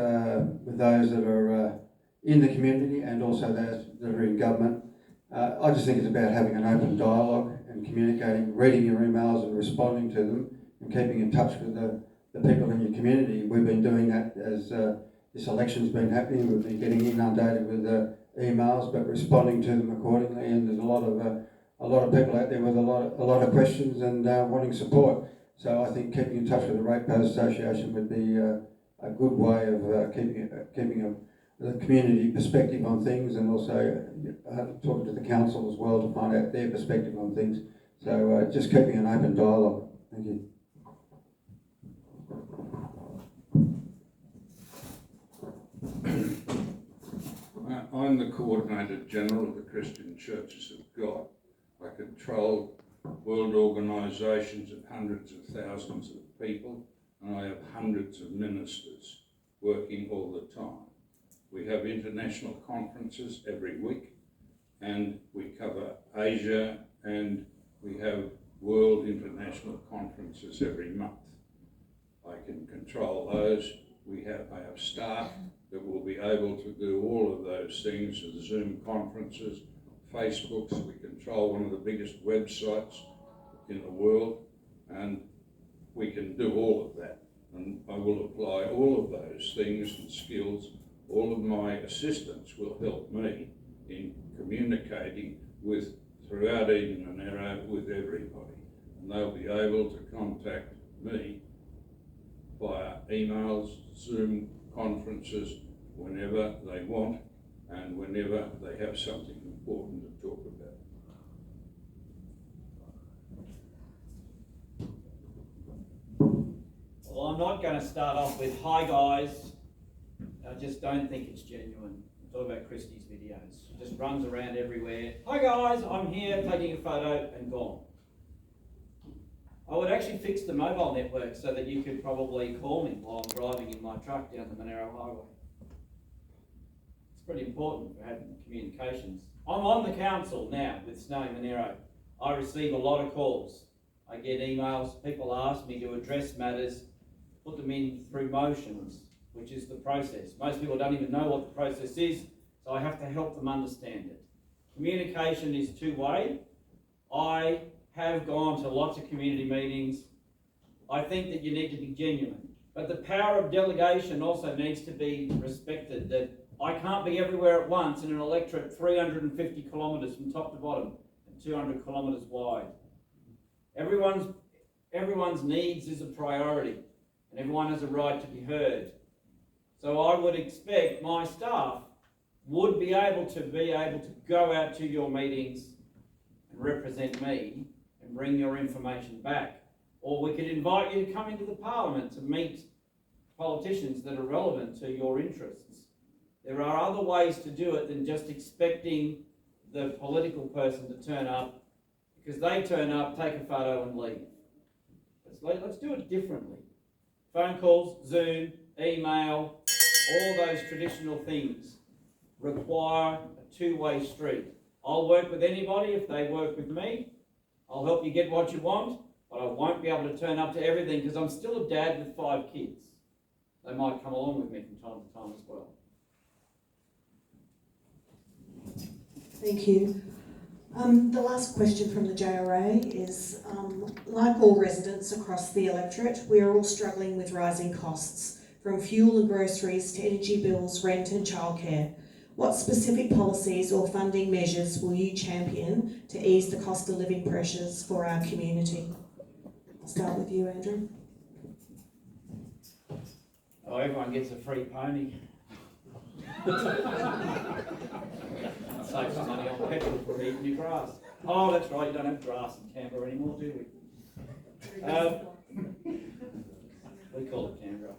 with those that are in the community and also those that are in government. I just think it's about having an open dialogue and communicating, reading your emails and responding to them, and keeping in touch with the people in your community. We've been doing that as this election's been happening. We've been getting inundated with emails, but responding to them accordingly. And there's a lot of people out there with a lot of questions and wanting support. So I think keeping in touch with the Ratepayers Association would be a good way of keeping the community perspective on things, and also talking to the council as well to find out their perspective on things. So just keeping an open dialogue. Thank you. I'm the Coordinator General of the Christian Churches of God. I control world organisations of hundreds of thousands of people, and I have hundreds of ministers working all the time. We have international conferences every week, and we cover Asia, and we have world international conferences every month. I can control those. I have staff that will be able to do all of those things, the Zoom conferences, Facebooks. We control one of the biggest websites in the world, and we can do all of that. And I will apply all of those things and skills. All of my assistants will help me in communicating throughout Eden and Monaro with everybody. And they'll be able to contact me via emails, Zoom conferences, whenever they want and whenever they have something important to talk about. Well, I'm not going to start off with, hi guys. I just don't think it's genuine. I'm talking about Christy's videos. She just runs around everywhere. Hi guys, I'm here taking a photo and gone. I would actually fix the mobile network so that you could probably call me while I'm driving in my truck down the Monaro Highway. It's pretty important for having communications. I'm on the council now with Snowy Monaro. I receive a lot of calls. I get emails, people ask me to address matters, put them in through motions, which is the process. Most people don't even know what the process is, so I have to help them understand it. Communication is two-way. I have gone to lots of community meetings. I think that you need to be genuine. But the power of delegation also needs to be respected, that I can't be everywhere at once in an electorate 350 kilometres from top to bottom and 200 kilometres wide. Everyone's needs is a priority, and everyone has a right to be heard. So I would expect my staff would be able to go out to your meetings and represent me and bring your information back. Or we could invite you to come into the Parliament to meet politicians that are relevant to your interests. There are other ways to do it than just expecting the political person to turn up, because they turn up, take a photo and leave. Let's do it differently. Phone calls, Zoom, email, all those traditional things require a two-way street. I'll work with anybody if they work with me. I'll help you get what you want, but I won't be able to turn up to everything because I'm still a dad with 5 kids. They might come along with me from time to time as well. Thank you. The last question from the JRA is, like all residents across the electorate, we are all struggling with rising costs, from fuel and groceries to energy bills, rent and childcare. What specific policies or funding measures will you champion to ease the cost of living pressures for our community? I'll start with you, Andrew. Oh, everyone gets a free pony. Save some money on petrol for eating your grass. Oh, that's right, you don't have grass in Canberra anymore, do we? We call it Canberra.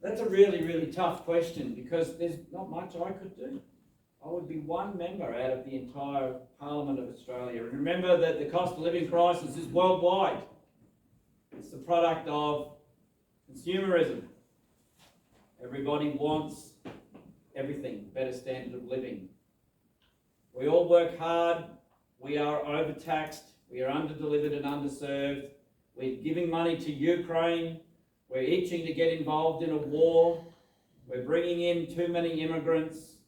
That's a really, really tough question because there's not much I could do. I would be one member out of the entire Parliament of Australia. And remember that the cost of living crisis is worldwide. It's the product of consumerism. Everybody wants everything, better standard of living. We all work hard. We are overtaxed. We are underdelivered and underserved. We're giving money to Ukraine. We're itching to get involved in a war. We're bringing in too many immigrants,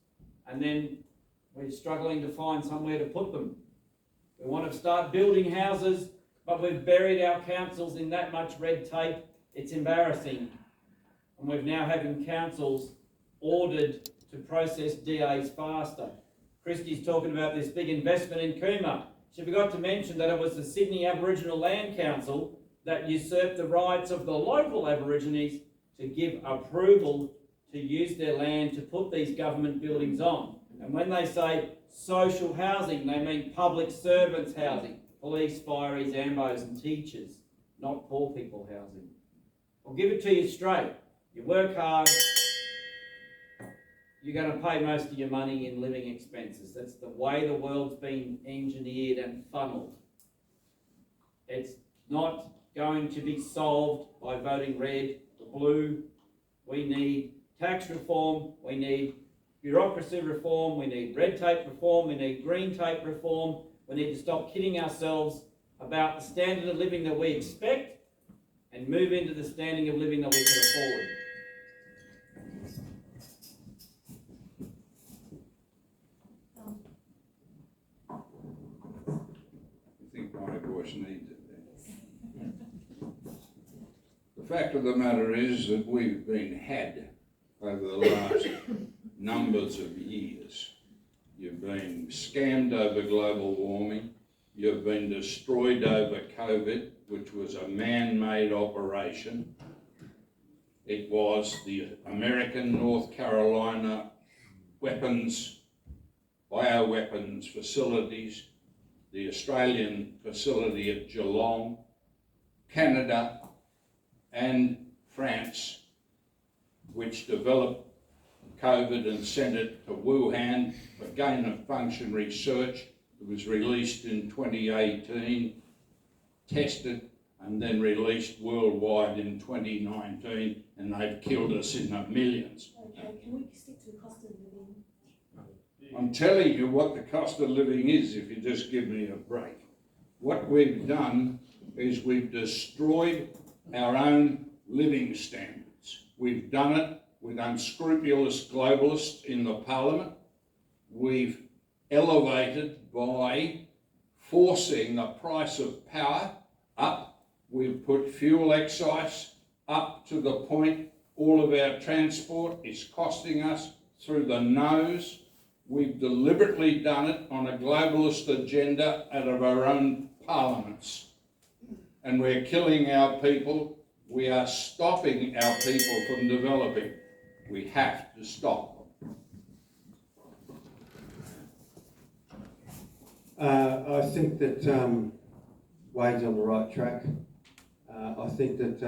and then we're struggling to find somewhere to put them. We want to start building houses, but we've buried our councils in that much red tape. It's embarrassing. And we're now having councils ordered to process DAs faster. Christie's talking about this big investment in Cooma. She forgot to mention that it was the Sydney Aboriginal Land Council that usurped the rights of the local Aborigines to give approval to use their land to put these government buildings on. And when they say social housing, they mean public servants housing, police, fireys, ambos and teachers, not poor people housing. I'll give it to you straight. You work hard, you're going to pay most of your money in living expenses. That's the way the world's been engineered and funneled. It's not going to be solved by voting red or blue. We need tax reform, we need bureaucracy reform, we need red tape reform, we need green tape reform. We need to stop kidding ourselves about the standard of living that we expect and move into the standard of living that we can afford. I think my voice needs it then. The fact of the matter is that we've been had over the last numbers of years. You've been scammed over global warming. You've been destroyed over COVID, which was a man-made operation. It was the American North Carolina weapons, bioweapons facilities, the Australian facility at Geelong, Canada and France, which developed COVID and sent it to Wuhan for gain-of-function research. It was released in 2018, tested, and then released worldwide in 2019, and they've killed us in the millions. Okay, can we stick to the cost of living? I'm telling you what the cost of living is if you just give me a break. What we've done is we've destroyed our own living standards. We've done it with unscrupulous globalists in the parliament. We've elevated by forcing the price of power up. We've put fuel excise up to the point all of our transport is costing us through the nose. We've deliberately done it on a globalist agenda out of our own parliaments. And we're killing our people. We are stopping our people from developing. We have to stop. I think that Wade's on the right track. I think that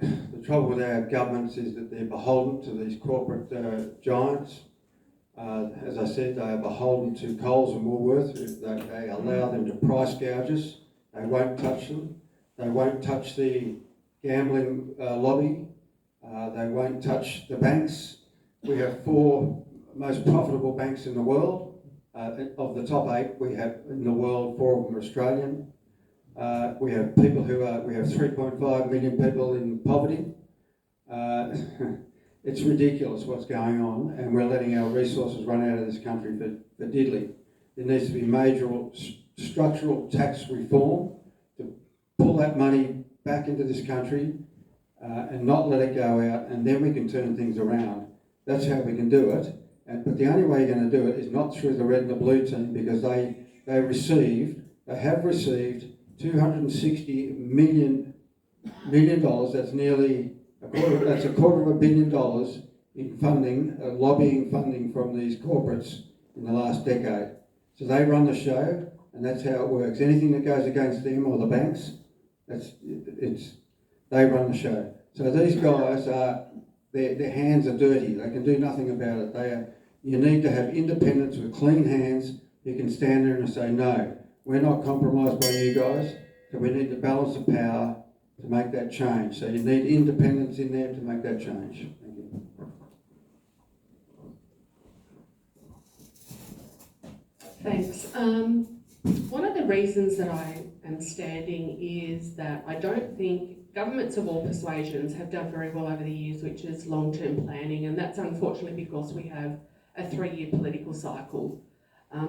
the trouble with our governments is that they're beholden to these corporate giants. As I said, they are beholden to Coles and Woolworths. They allow them to price gouge us. They won't touch them. They won't touch the gambling lobby. They won't touch the banks. We have 4 most profitable banks in the world. Of the top 8 we have in the world, 4 of them are Australian. We have people we have 3.5 million people in poverty. It's ridiculous what's going on, and we're letting our resources run out of this country for diddly. There needs to be major structural tax reform to pull that money back into this country and not let it go out, and then we can turn things around. That's how we can do it. But the only way you're going to do it is not through the red and the blue team, because they have received $260 million. That's nearly that's $250 million in funding, lobbying funding from these corporates in the last decade. So they run the show, and that's how it works. Anything that goes against them or the banks, they run the show. So these guys their hands are dirty. They can do nothing about it. You need to have independents with clean hands who can stand there and say, no, we're not compromised by you guys, so we need to balance the power to make that change. So you need independents in there to make that change. Thank you. Thanks. One of the reasons that I am standing is that I don't think governments of all persuasions have done very well over the years, which is long-term planning, and that's unfortunately because we have a 3-year political cycle.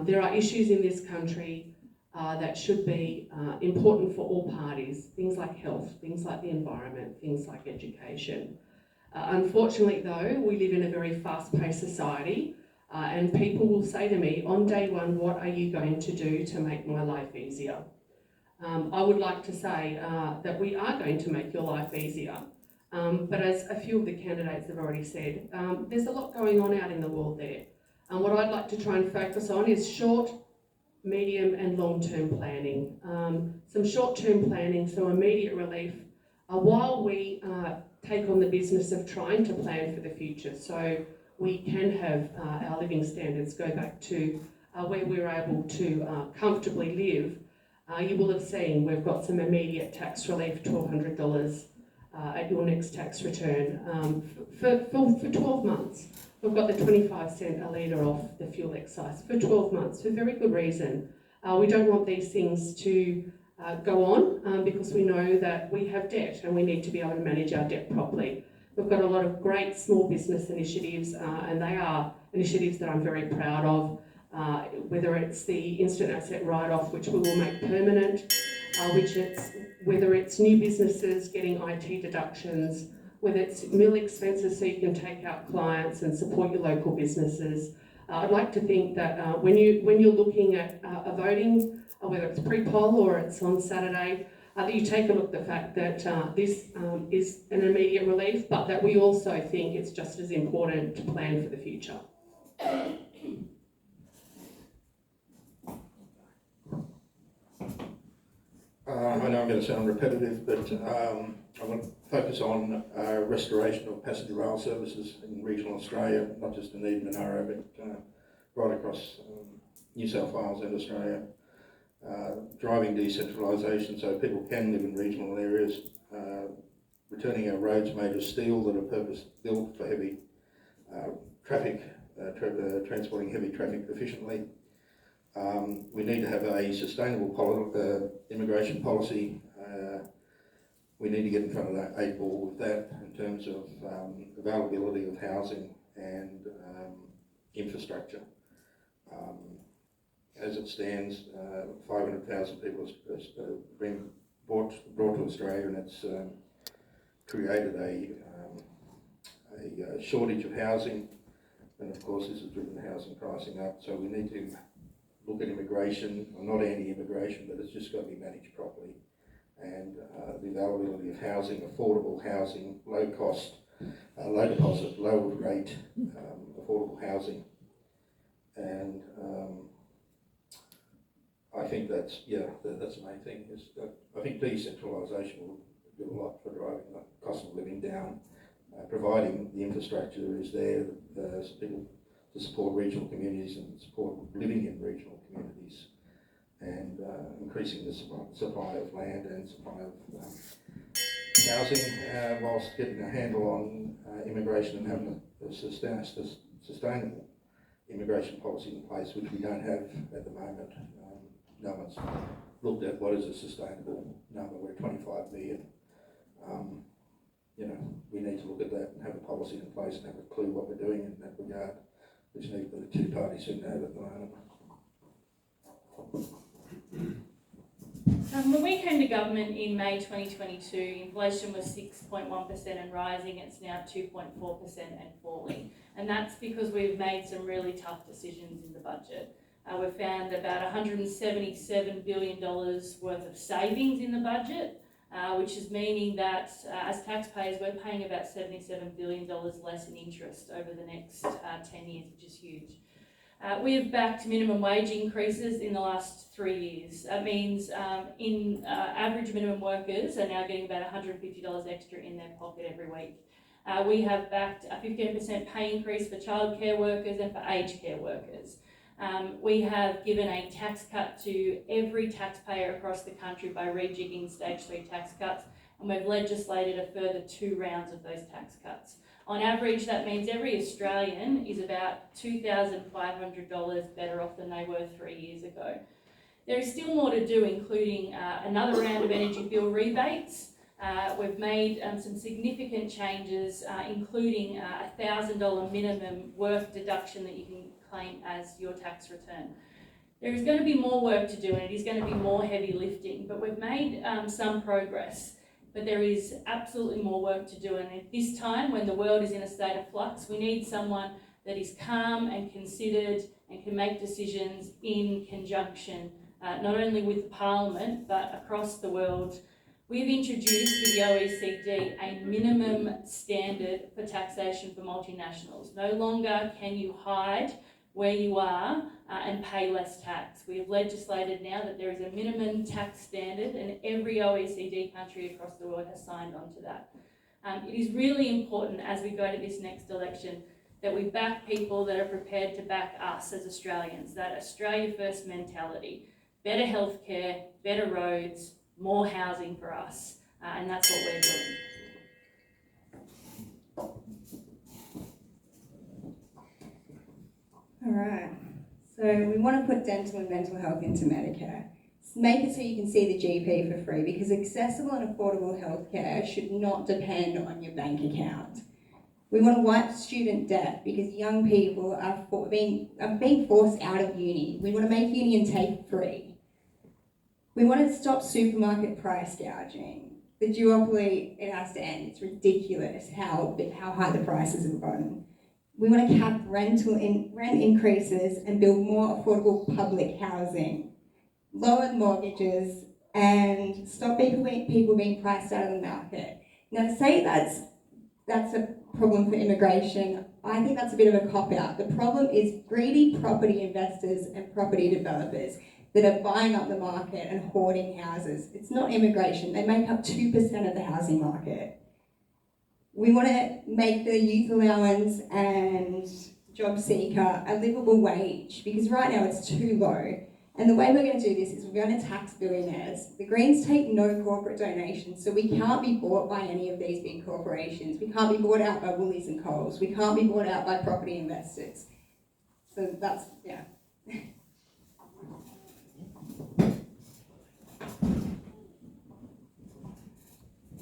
There are issues in this country that should be important for all parties, things like health, things like the environment, things like education. Unfortunately though, we live in a very fast-paced society and people will say to me on day one, what are you going to do to make my life easier? I would like to say that we are going to make your life easier. But as a few of the candidates have already said, there's a lot going on out in the world there. And what I'd like to try and focus on is short, medium and long-term planning. Some short-term planning, some immediate relief, while we take on the business of trying to plan for the future so we can have our living standards go back to where we're able to comfortably live. You will have seen we've got some immediate tax relief, $1,200 at your next tax return for 12 months. We've got the 25 cent a litre off the fuel excise for 12 months for very good reason. We don't want these things to go on because we know that we have debt and we need to be able to manage our debt properly. We've got a lot of great small business initiatives and they are initiatives that I'm very proud of, whether it's the instant asset write-off, which we will make permanent, whether it's new businesses getting IT deductions, whether it's mill expenses so you can take out clients and support your local businesses. I'd like to think that when you're looking at a voting, whether it's pre-poll or it's on Saturday, that you take a look at the fact that this is an immediate relief, but that we also think it's just as important to plan for the future. I know I'm going to sound repetitive, but I want to focus on restoration of passenger rail services in regional Australia, not just in Eden Monaro, but right across New South Wales and Australia. Driving decentralisation so people can live in regional areas, returning our roads made of steel that are purpose-built for heavy traffic, transporting heavy traffic efficiently. We need to have a sustainable immigration policy. We need to get in front of that 8 ball with that in terms of availability of housing and infrastructure. As it stands, 500,000 people have been brought to Australia, and it's created a shortage of housing, and of course this has driven housing pricing up. So we need to look at immigration. I'm not anti-immigration, but it's just got to be managed properly. And the availability of housing, affordable housing, low cost, low deposit, low rate, affordable housing. And I think that's the main thing. Is that I think decentralisation will do a lot for driving the cost of living down, providing the infrastructure is there so people to support regional communities and support living in regional communities, and increasing the supply of land and supply of housing, whilst getting a handle on immigration and having a sustainable immigration policy in place, which we don't have at the moment. No one's looked at what is a sustainable number. We're 25 million. We need to look at that and have a policy in place and have a clue what we're doing in that regard, which neither of the two parties seem to have at the moment. When we came to government in May 2022, inflation was 6.1% and rising. It's now 2.4% and falling. And that's because we've made some really tough decisions in the budget. We've found about $177 billion worth of savings in the budget, which is meaning that as taxpayers, we're paying about $77 billion less in interest over the next 10 years, which is huge. We have backed minimum wage increases in the last 3 years. That means average minimum workers are now getting about $150 extra in their pocket every week. We have backed a 15% pay increase for childcare workers and for aged care workers. We have given a tax cut to every taxpayer across the country by rejigging stage 3 tax cuts, and we've legislated a further 2 rounds of those tax cuts. On average, that means every Australian is about $2,500 better off than they were 3 years ago. There is still more to do, including another round of energy bill rebates. We've made some significant changes, including a $1,000 minimum work deduction that you can claim as your tax return. There is going to be more work to do, and it is going to be more heavy lifting, but we've made some progress. but there is absolutely more work to do. And at this time, when the world is in a state of flux, we need someone that is calm and considered and can make decisions in conjunction, not only with Parliament, but across the world. We've introduced with the OECD a minimum standard for taxation for multinationals. No longer can you hide where you are and pay less tax. We have legislated now that there is a minimum tax standard, and every OECD country across the world has signed on to that. It is really important as we go to this next election that we back people that are prepared to back us as Australians, that Australia first mentality, better healthcare, better roads, more housing for us, and that's what we're doing. All right, so we want to put dental and mental health into Medicare. Make it so you can see the GP for free, because accessible and affordable healthcare should not depend on your bank account. We want to wipe student debt because young people are being forced out of uni. We want to make uni and take free. We want to stop supermarket price gouging. The duopoly, it has to end. It's ridiculous how high the prices have gotten. We want to cap rent increases and build more affordable public housing, lower mortgages, and stop people being priced out of the market. Now, to say that's a problem for immigration, I think that's a bit of a cop-out. The problem is greedy property investors and property developers that are buying up the market and hoarding houses. It's not immigration. They make up 2% of the housing market. We want to make the youth allowance and job seeker a livable wage, because right now it's too low. And the way we're going to do this is we're going to tax billionaires. The Greens take no corporate donations, so we can't be bought by any of these big corporations. We can't be bought out by Woolies and Coles. We can't be bought out by property investors. So that's, yeah.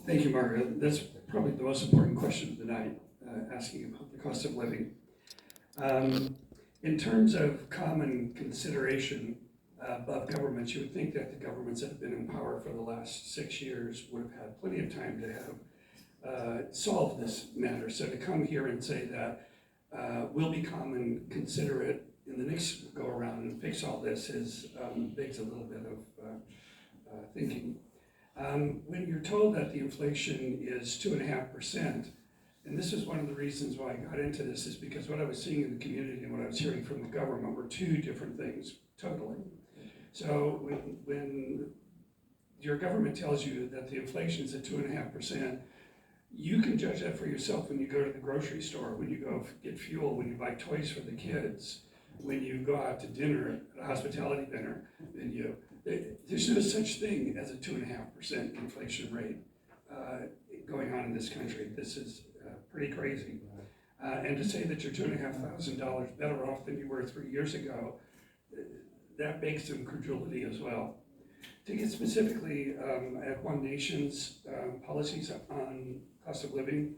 Thank you, Margaret. That's probably the most important question of the night, asking about the cost of living. In terms of common consideration of governments, you would think that the governments that have been in power for the last 6 years would have had plenty of time to have solved this matter. So to come here and say that we'll be common considerate in the next go around and fix all this begs a little bit of thinking. When you're told that the inflation is 2.5%, and this is one of the reasons why I got into this, is because what I was seeing in the community and what I was hearing from the government were two different things, totally. So when your government tells you that the inflation is at 2.5%, you can judge that for yourself when you go to the grocery store, when you go get fuel, when you buy toys for the kids, when you go out to dinner, a hospitality dinner, and there's no such thing as a 2.5% inflation rate going on in this country. This is pretty crazy. And to say that you're $2,500 better off than you were 3 years ago, that begs some credulity as well. To get specifically at One Nation's policies on cost of living,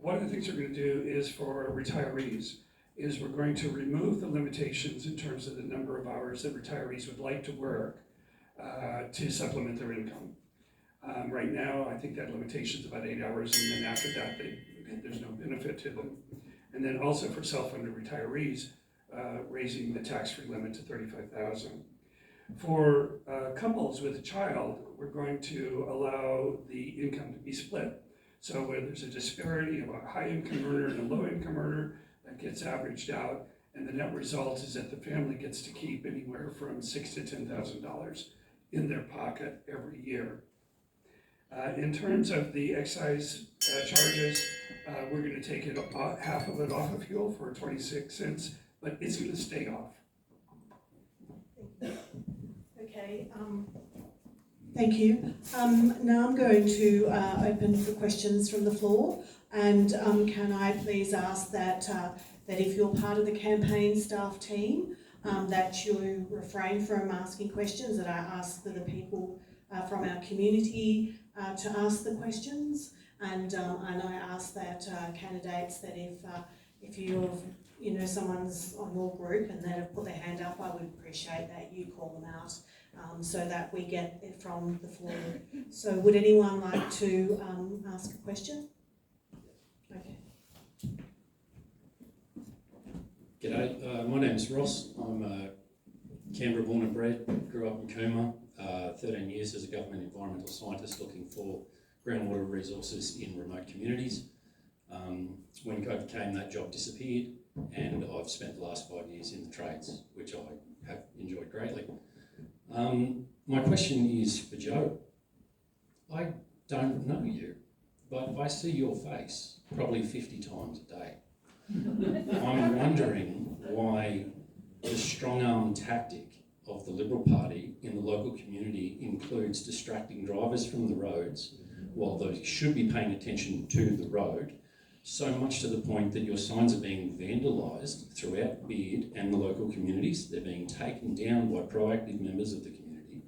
one of the things we're going to do is for retirees, is we're going to remove the limitations in terms of the number of hours that retirees would like to work to supplement their income. Right now, I think that limitation is about 8 hours, and then after that, there's no benefit to them. And then also for self-funded retirees, raising the tax-free limit to $35,000. For couples with a child, we're going to allow the income to be split. So where there's a disparity of a high-income earner and a low-income earner, that gets averaged out, and the net result is that the family gets to keep anywhere from $6,000 to $10,000 in their pocket every year. In terms of the excise charges, we're going to take half of it off of fuel for 26 cents, but it's going to stay off. Okay, thank you. Now I'm going to open for questions from the floor, and can I please ask that if you're part of the campaign staff team, that you refrain from asking questions, that I ask for the people from our community to ask the questions, and I ask that candidates that if someone's on your group and that have put their hand up, I would appreciate that you call them out so that we get it from the floor. So would anyone like to ask a question? Okay. G'day, my name's Ross. I'm Canberra born and bred, grew up in Cooma, 13 years as a government environmental scientist looking for groundwater resources in remote communities. When COVID came, that job disappeared, and I've spent the last 5 years in the trades, which I have enjoyed greatly. My question is for Joe. I don't know you, but I see your face probably 50 times a day. I'm wondering why the strong-arm tactic of the Liberal Party in the local community includes distracting drivers from the roads while they should be paying attention to the road, so much to the point that your signs are being vandalised throughout Beard and the local communities. They're being taken down by proactive members of the community.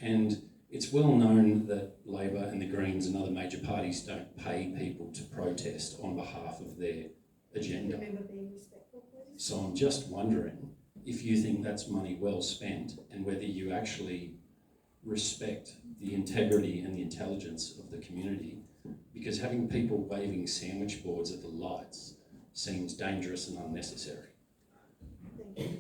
And it's well known that Labor and the Greens and other major parties don't pay people to protest on behalf of their agenda. So I'm just wondering if you think that's money well spent and whether you actually respect the integrity and the intelligence of the community, because having people waving sandwich boards at the lights seems dangerous and unnecessary. Thank you.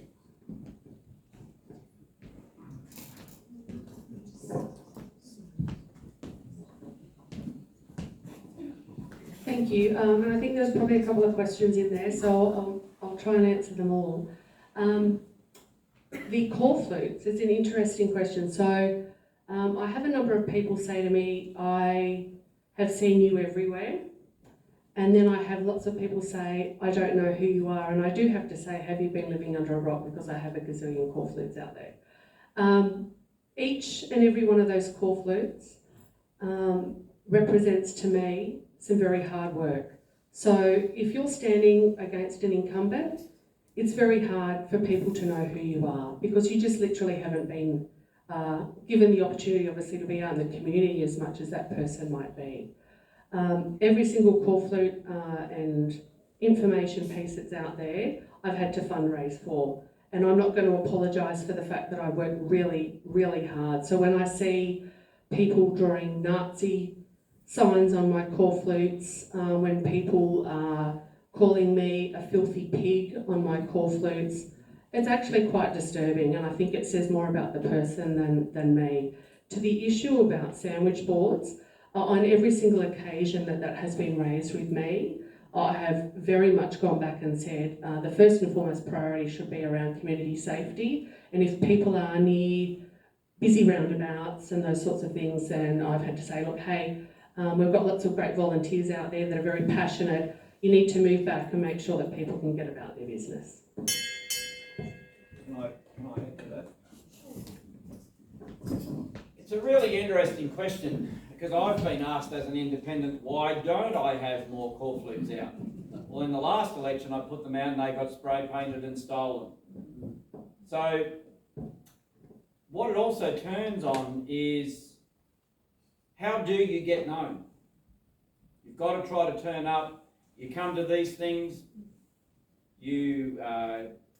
Thank you. And I think there's probably a couple of questions in there, so I'll try and answer them all. The call flutes is an interesting question. So I have a number of people say to me, I have seen you everywhere. And then I have lots of people say, I don't know who you are. And I do have to say, have you been living under a rock? Because I have a gazillion call flutes out there. Each and every one of those call flutes represents to me some very hard work. So if you're standing against an incumbent, it's very hard for people to know who you are because you just literally haven't been given the opportunity, obviously, to be out in the community as much as that person might be. Every single call flute and information piece that's out there, I've had to fundraise for. And I'm not going to apologise for the fact that I work really, really hard. So when I see people drawing Nazi signs on my call flutes, when people are calling me a filthy pig on my call flutes, it's actually quite disturbing, and I think it says more about the person than me. To the issue about sandwich boards, on every single occasion that has been raised with me, I have very much gone back and said the first and foremost priority should be around community safety, and if people are near busy roundabouts and those sorts of things, then I've had to say, look, hey, we've got lots of great volunteers out there that are very passionate. You need to move back and make sure that people can get about their business. Can I add to that? It's a really interesting question because I've been asked as an independent, why don't I have more call flutes out? Well, in the last election, I put them out and they got spray painted and stolen. So what it also turns on is, how do you get known? You've got to try to turn up. You come to these things, you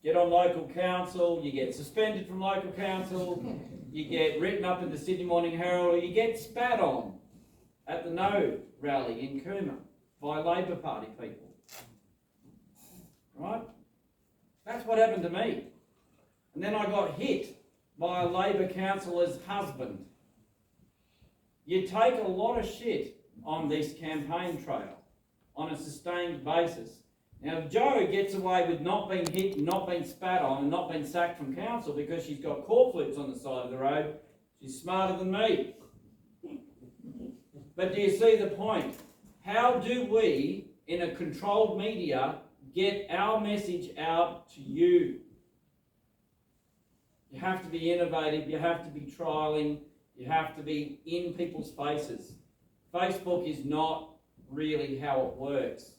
get on local council, you get suspended from local council, you get written up in the Sydney Morning Herald, or you get spat on at the No rally in Cooma by Labor Party people. Right? That's what happened to me. And then I got hit by a Labor councillor's husband. You take a lot of shit on this campaign trail on a sustained basis. Now, Jo gets away with not being hit, not being spat on, and not being sacked from council because she's got call flutes on the side of the road. She's smarter than me. But do you see the point? How do we, in a controlled media, get our message out to you? You have to be innovative, you have to be trialling, you have to be in people's faces. Facebook is not really how it works.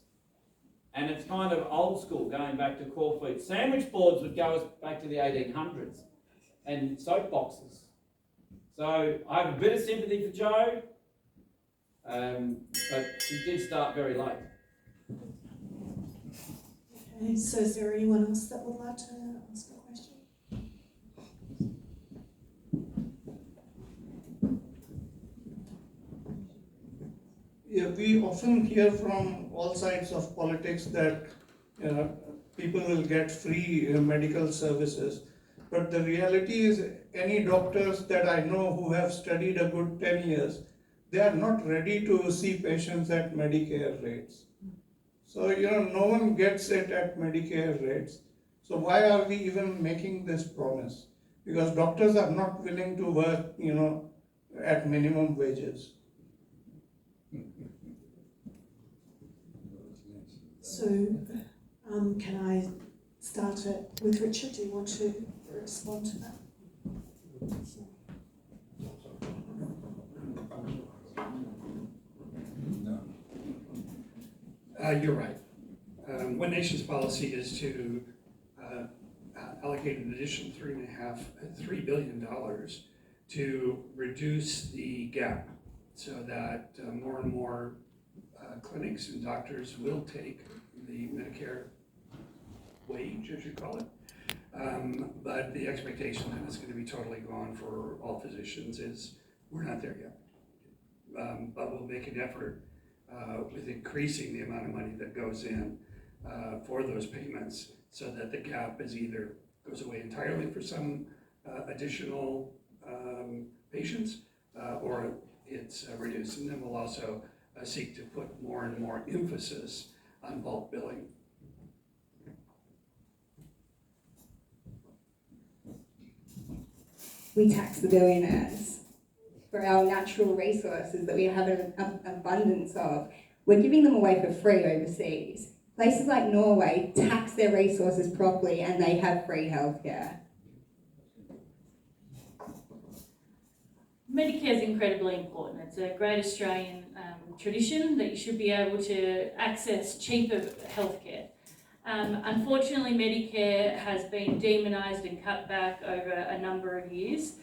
And it's kind of old school, going back to call flutes. Sandwich boards would go us back to the 1800s, and soapboxes. So I have a bit of sympathy for Jo, but she did start very late. Okay, so is there anyone else that would like to ask a question? Yeah, we often hear from all sides of politics that people will get free medical services. But the reality is, any doctors that I know who have studied a good 10 years, they are not ready to see patients at Medicare rates. So, no one gets it at Medicare rates. So why are we even making this promise? Because doctors are not willing to work, at minimum wages. So, can I start it with Richard? Do you want to respond to that? You're right. One Nation's policy is to allocate an additional $3 billion to reduce the gap so that more and more clinics and doctors will take the Medicare wage, as you call it. But the expectation that it's going to be totally gone for all physicians is we're not there yet. But we'll make an effort with increasing the amount of money that goes in for those payments so that the gap is either goes away entirely for some additional patients or it's reduced. And then we'll also seek to put more and more emphasis on bulk billing. We tax the billionaires for our natural resources that we have an abundance of. We're giving them away for free overseas. Places like Norway tax their resources properly and they have free healthcare. Medicare is incredibly important. It's a great Australian tradition that you should be able to access cheaper healthcare. Unfortunately, Medicare has been demonised and cut back over a number of years.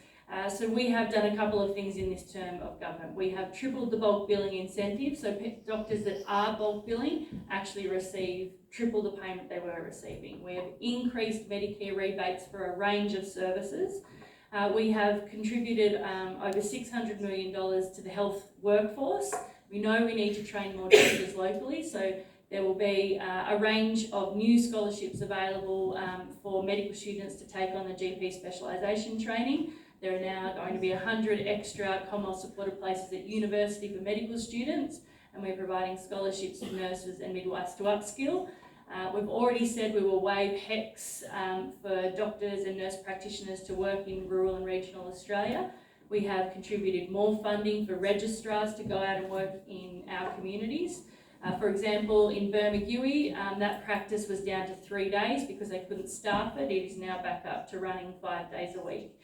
So we have done a couple of things in this term of government. We have tripled the bulk billing incentive, so doctors that are bulk billing actually receive triple the payment they were receiving. We have increased Medicare rebates for a range of services. We have contributed over $600 million to the health workforce. We know we need to train more doctors locally, so there will be a range of new scholarships available for medical students to take on the GP specialisation training. There are now going to be 100 extra Commonwealth supported places at university for medical students, and we're providing scholarships to nurses and midwives to upskill. We've already said we will waive HECS for doctors and nurse practitioners to work in rural and regional Australia. We have contributed more funding for registrars to go out and work in our communities. For example, in Bermagui, that practice was down to 3 days because they couldn't staff it. It is now back up to running 5 days a week.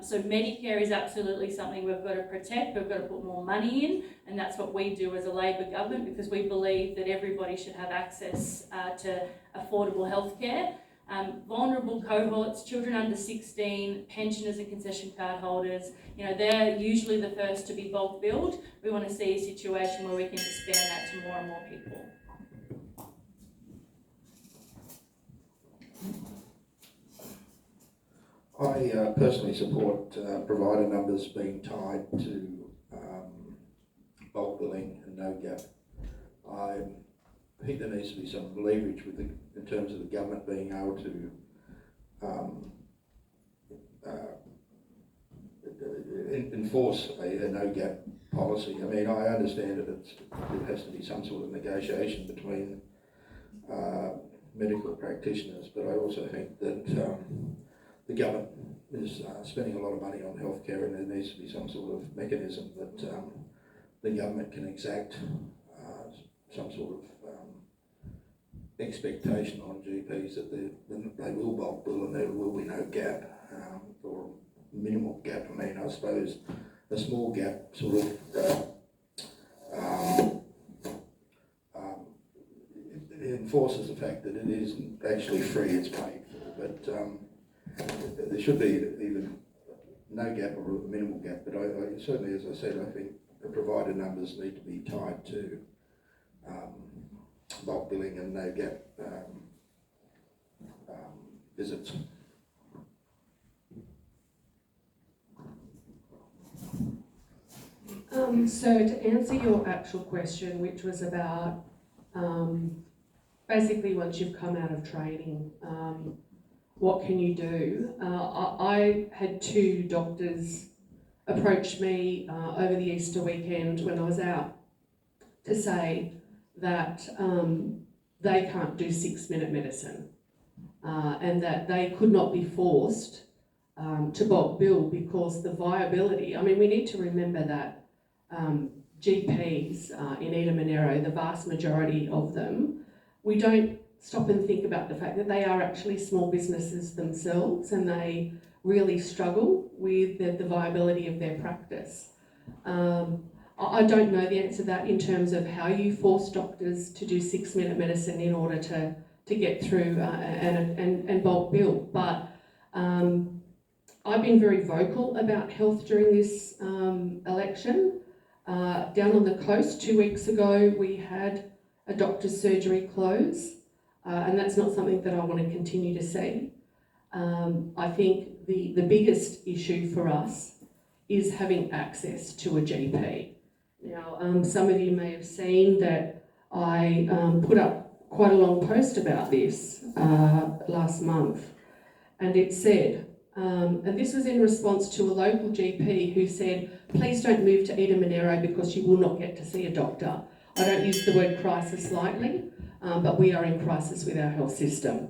So Medicare is absolutely something we've got to protect. We've got to put more money in, and that's what we do as a Labor government because we believe that everybody should have access to affordable healthcare. Vulnerable cohorts, children under 16, pensioners and concession card holders, they're usually the first to be bulk billed. We want to see a situation where we can expand that to more and more people. I personally support provider numbers being tied to bulk billing and no gap. I think there needs to be some leverage in terms of the government being able to enforce a no gap policy. I mean, I understand that it has to be some sort of negotiation between medical practitioners, but I also think that the government is spending a lot of money on healthcare, and there needs to be some sort of mechanism that the government can exact some sort of expectation on GPs that they will bulk bill and there will be no gap or minimal gap. I mean, I suppose a small gap sort of it enforces the fact that it isn't actually free, it's paid for, but there should be either no gap or a minimal gap, but I certainly, as I said, I think the provider numbers need to be tied to bulk billing and no gap visits. So to answer your actual question, which was about basically once you've come out of training, what can you do? I had 2 doctors approach me over the Easter weekend when I was out to say that they can't do 6-minute medicine and that they could not be forced to bulk bill because the viability, I mean, we need to remember that GPs in Eden Monaro, the vast majority of them, we don't stop and think about the fact that they are actually small businesses themselves and they really struggle with the viability of their practice. I don't know the answer to that in terms of how you force doctors to do 6-minute medicine in order to get through and bulk bill, but I've been very vocal about health during this election. Down on the coast 2 weeks ago we had a doctor's surgery close and that's not something that I want to continue to see. I think the biggest issue for us is having access to a GP. Now, some of you may have seen that I put up quite a long post about this last month, and it said, and this was in response to a local GP who said, please don't move to Eden Monaro because you will not get to see a doctor. I don't use the word crisis lightly, but we are in crisis with our health system.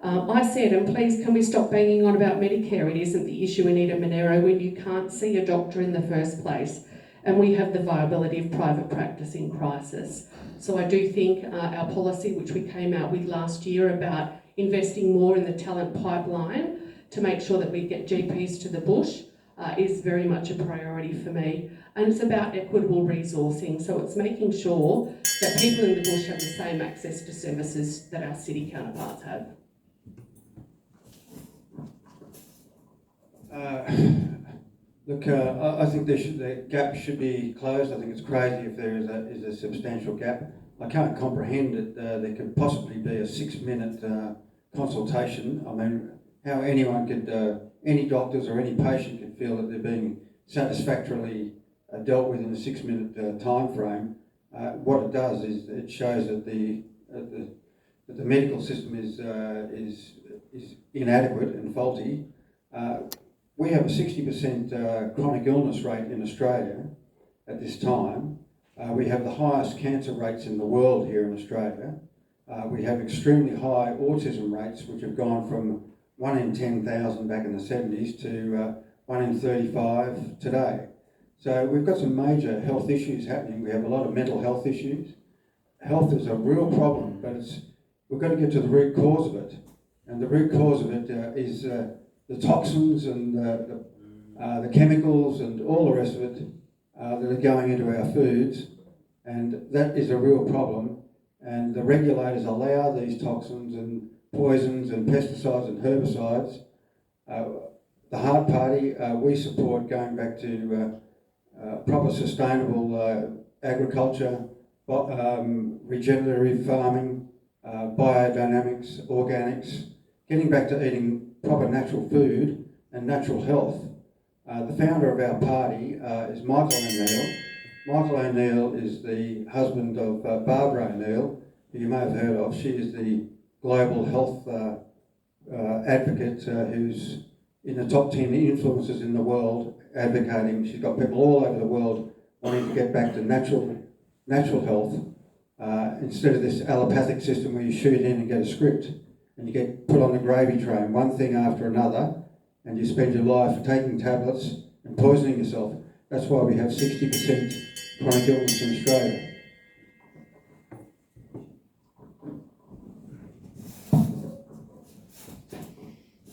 I said, and please can we stop banging on about Medicare? It isn't the issue in Eden Monaro when you can't see a doctor in the first place. And we have the viability of private practice in crisis. So I do think our policy, which we came out with last year about investing more in the talent pipeline to make sure that we get GPs to the bush, is very much a priority for me. And it's about equitable resourcing. So it's making sure that people in the bush have the same access to services that our city counterparts have. Look, I think the gap should be closed. I think it's crazy if there is a substantial gap. I can't comprehend that there could possibly be a 6-minute consultation. I mean, how anyone could, any doctors or any patient could feel that they're being satisfactorily dealt with in a 6-minute time frame. What it does is it shows that the medical system is inadequate and faulty. We have a 60% chronic illness rate in Australia at this time. We have the highest cancer rates in the world here in Australia. We have extremely high autism rates, which have gone from 1 in 10,000 back in the 70s to 1 in 35 today. So we've got some major health issues happening. We have a lot of mental health issues. Health is a real problem, but we've got to get to the root cause of it. And the root cause of it is the toxins and the chemicals and all the rest of it that are going into our foods, and that is a real problem. And the regulators allow these toxins and poisons and pesticides and herbicides. The Heart Party, we support going back to proper sustainable agriculture, regenerative farming, biodynamics, organics, getting back to eating proper natural food and natural health. The founder of our party is Michael O'Neill. Michael O'Neill is the husband of Barbara O'Neill, who you may have heard of. She is the global health advocate who's in the top 10 influencers in the world advocating. She's got people all over the world wanting to get back to natural health instead of this allopathic system where you shoot in and get a script and you get put on the gravy train, one thing after another, and you spend your life taking tablets and poisoning yourself. That's why we have 60% chronic illness in Australia.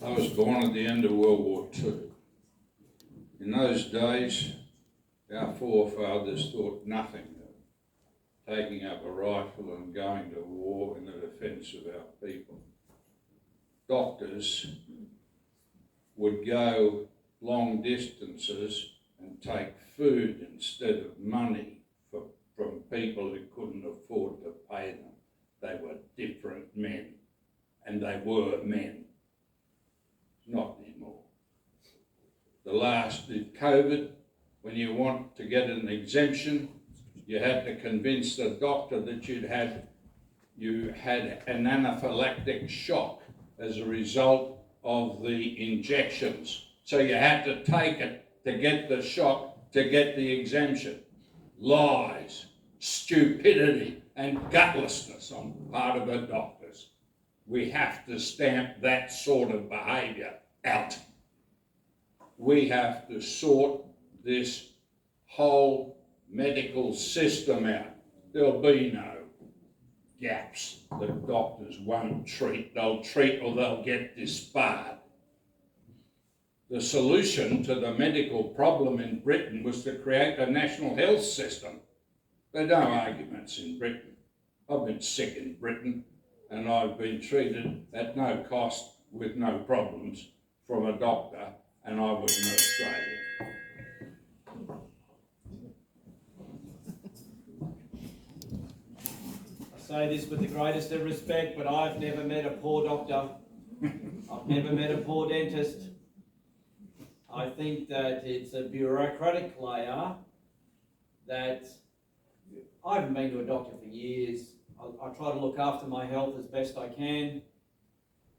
I was born at the end of World War II. In those days, our forefathers thought nothing of taking up a rifle and going to war in the defence of our people. Doctors would go long distances and take food instead of money from people who couldn't afford to pay them. They were different men, and they were men. Not anymore. The last COVID, when you want to get an exemption, you had to convince the doctor that you had an anaphylactic shock as a result of the injections. So you had to take it to get the shock, to get the exemption. Lies, stupidity, and gutlessness on part of the doctors. We have to stamp that sort of behaviour out. We have to sort this whole medical system out. There'll be no gaps that doctors won't treat. They'll treat or they'll get disbarred. The solution to the medical problem in Britain was to create a national health system. There are no arguments in Britain. I've been sick in Britain and I've been treated at no cost with no problems from a doctor, and I was an Australian. I say this with the greatest of respect, but I've never met a poor doctor. I've never met a poor dentist. I think that it's a bureaucratic layer that I haven't been to a doctor for years. I try to look after my health as best I can.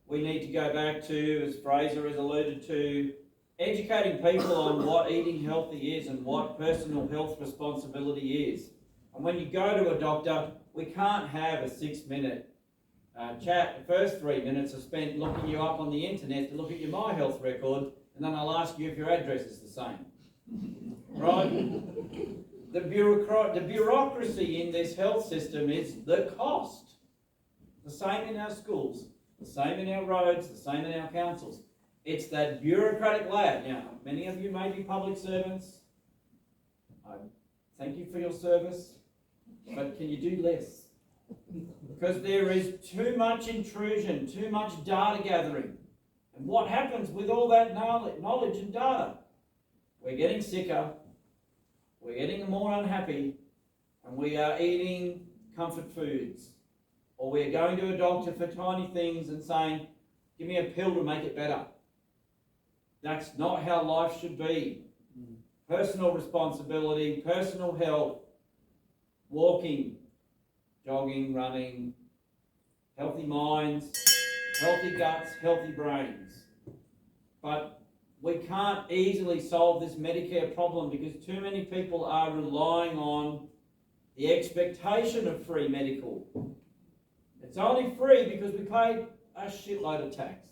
We need to go back to, as Fraser has alluded to, educating people on what eating healthy is and what personal health responsibility is. And when you go to a doctor, we can't have a 6-minute chat. The first 3 minutes are spent looking you up on the internet to look at your My Health record, and then I'll ask you if your address is the same. Right? The bureaucracy in this health system is the cost. The same in our schools, the same in our roads, the same in our councils. It's that bureaucratic layer. Now, many of you may be public servants. I thank you for your service, but can you do less? Because there is too much intrusion, too much data gathering. And what happens with all that knowledge and data? We're getting sicker, we're getting more unhappy, and we are eating comfort foods. Or we're going to a doctor for tiny things and saying, give me a pill to make it better. That's not how life should be. Personal responsibility, personal health, walking, jogging, running, healthy minds, healthy guts, healthy brains. But we can't easily solve this Medicare problem because too many people are relying on the expectation of free medical. It's only free because we paid a shitload of tax.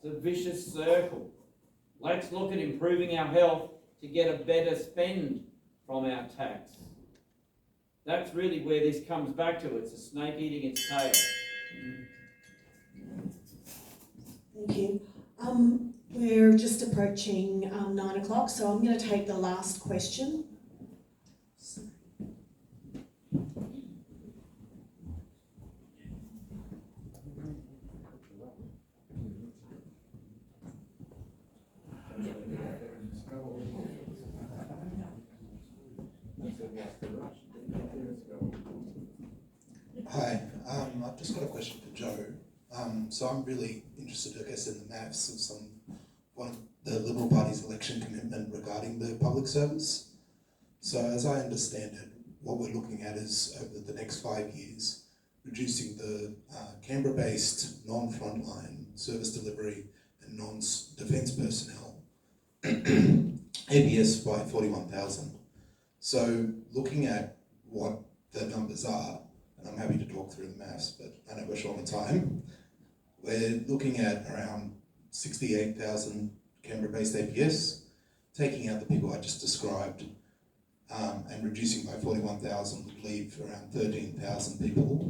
It's a vicious circle. Let's look at improving our health to get a better spend from our tax. That's really where this comes back to. It's a snake eating its tail. Thank you. We're just approaching 9 o'clock, so I'm going to take the last question. Hi, I've just got a question for Joe. So I'm really interested, I guess, in the maths of one of the Liberal Party's election commitment regarding the public service. So as I understand it, what we're looking at is over the next 5 years, reducing the Canberra-based non-frontline service delivery and non-defence personnel APS by 41,000. So looking at what the numbers are, and I'm happy to talk through the maths, but I know we're short on time. We're looking at around 68,000 Canberra-based APS, taking out the people I just described, and reducing by 41,000 would leave around 13,000 people,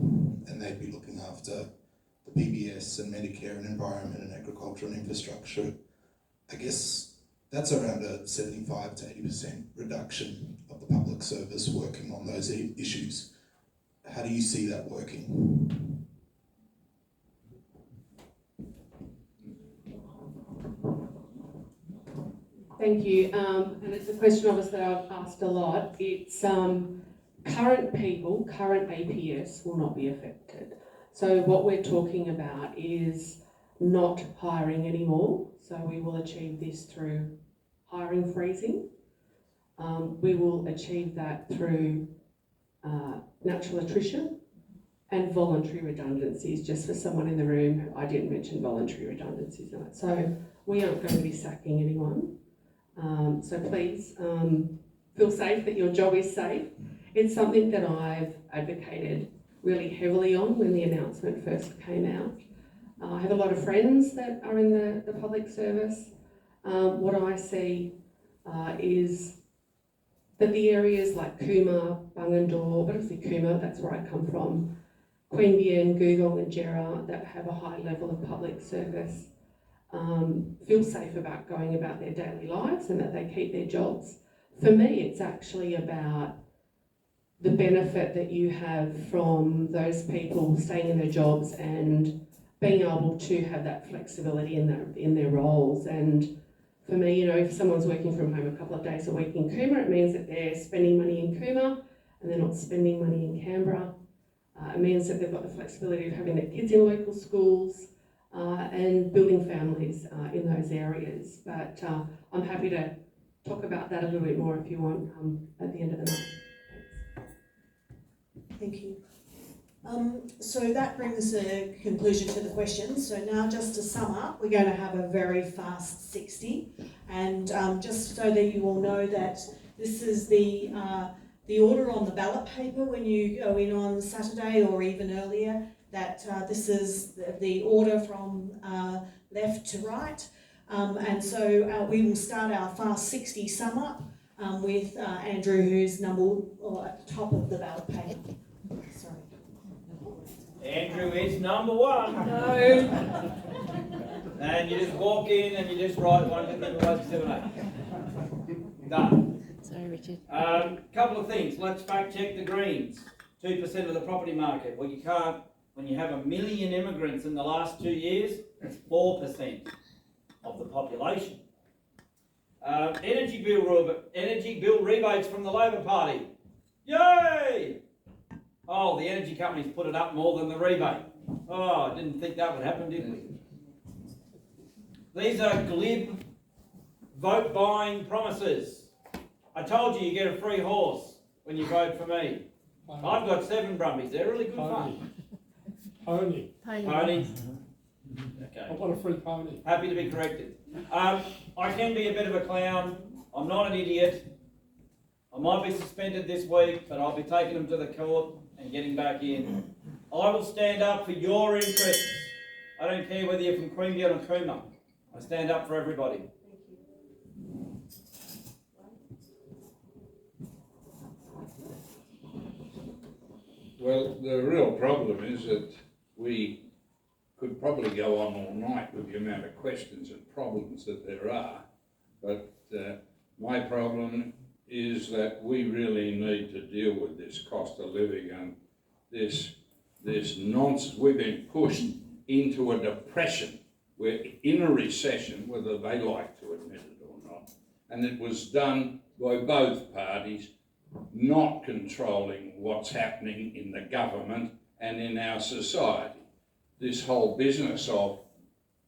and they'd be looking after the PBS and Medicare and environment and agriculture and infrastructure. I guess that's around a 75 to 80% reduction of the public service working on those issues. How do you see that working? Thank you. And it's a question obviously I've asked a lot. It's current people, current APS will not be affected. So what we're talking about is not hiring anymore. So we will achieve this through hiring freezing. We will achieve that through natural attrition and voluntary redundancies. Just for someone in the room, I didn't mention voluntary redundancies in it. So we aren't going to be sacking anyone. So please feel safe that your job is safe. It's something that I've advocated really heavily on when the announcement first came out. I have a lot of friends that are in the public service. What I see is that the areas like Cooma, Bungendore, but obviously Cooma, that's where I come from, Queanbeyan, Googong and Jerra, that have a high level of public service, feel safe about going about their daily lives and that they keep their jobs. For me, it's actually about the benefit that you have from those people staying in their jobs and being able to have that flexibility in their roles. And for me, if someone's working from home a couple of days a week in Cooma, it means that they're spending money in Cooma and they're not spending money in Canberra. It means that they've got the flexibility of having their kids in local schools and building families in those areas. But I'm happy to talk about that a little bit more if you want at the end of the night. Thank you. So that brings a conclusion to the questions. So now just to sum up, we're going to have a very fast 60. And just so that you all know that this is the order on the ballot paper when you go in on Saturday or even earlier, that this is the order from left to right. And so we will start our fast 60 sum up with Andrew, who's number at the top of the ballot paper. Sorry. Andrew is number 1. No. And you just walk in and you just write 1, 2, 3, 4, 5, 6, 7, 8. Done. Sorry, Richard. Couple of things. Let's fact check the Greens. 2% of the property market. Well, you can't, when you have 1 million immigrants in the last 2 years, that's 4% of the population. Energy bill rebates from the Labor Party. Yay! Oh, the energy companies put it up more than the rebate. Oh, I didn't think that would happen, did we? These are glib vote buying promises. I told you get a free horse when you vote for me. I've got 7 Brumbies. They're really good fun. Pony. Pony. Okay. I want a free pony. Happy to be corrected. I can be a bit of a clown. I'm not an idiot. I might be suspended this week, but I'll be taking them to the court and getting back in. I will stand up for your interests. I don't care whether you're from Queanbeyan or Cooma. I stand up for everybody. Well, the real problem is that we could probably go on all night with the amount of questions and problems that there are, but my problem is that we really need to deal with this cost of living and this nonsense. We've been pushed into a depression. We're in a recession, whether they like to admit it or not, and it was done by both parties not controlling what's happening in the government and in our society. This whole business of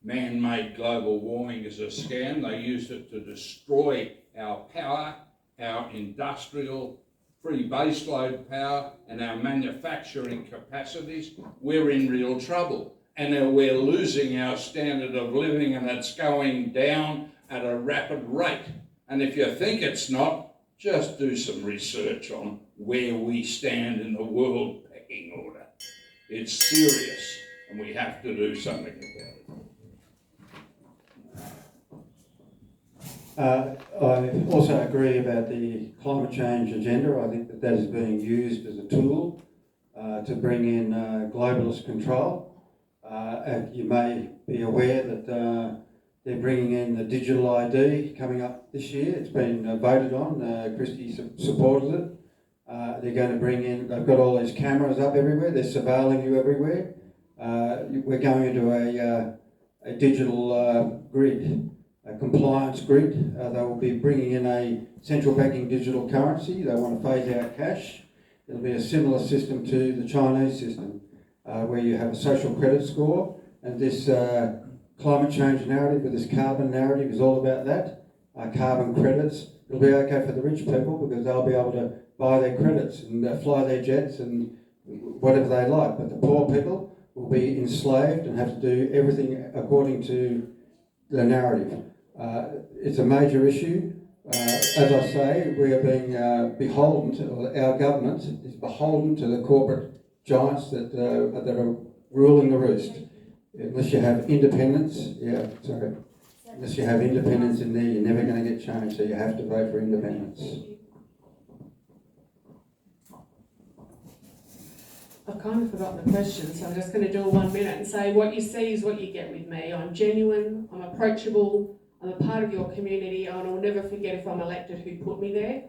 man-made global warming is a scam. They used it to destroy our power, our industrial free baseload power and our manufacturing capacities. We're in real trouble and we're losing our standard of living, and it's going down at a rapid rate. And if you think it's not, just do some research on where we stand in the world pecking order. It's serious and we have to do something about it. I also agree about the climate change agenda. I think that is being used as a tool to bring in globalist control. And you may be aware that they're bringing in the digital ID coming up this year. It's been voted on. Christie supported it. They're going to bring in, they've got all these cameras up everywhere. They're surveilling you everywhere. We're going into a digital grid, a compliance grid. They will be bringing in a central banking digital currency. They want to phase out cash. It'll be a similar system to the Chinese system, where you have a social credit score, and this climate change narrative, or this carbon narrative, is all about that. Carbon credits, It'll be okay for the rich people because they'll be able to buy their credits and fly their jets and whatever they like. But the poor people will be enslaved and have to do everything according to the narrative. It's a major issue. As I say, we are being beholden to, or our government is beholden to the corporate giants that are ruling the roost. Unless you have independence, unless you have independence in there, you're never going to get change, so you have to vote for independence. I've kind of forgotten the question, so I'm just going to do a 1 minute and say what you see is what you get with me. I'm genuine, I'm approachable, I'm a part of your community, and I'll never forget if I'm elected who put me there.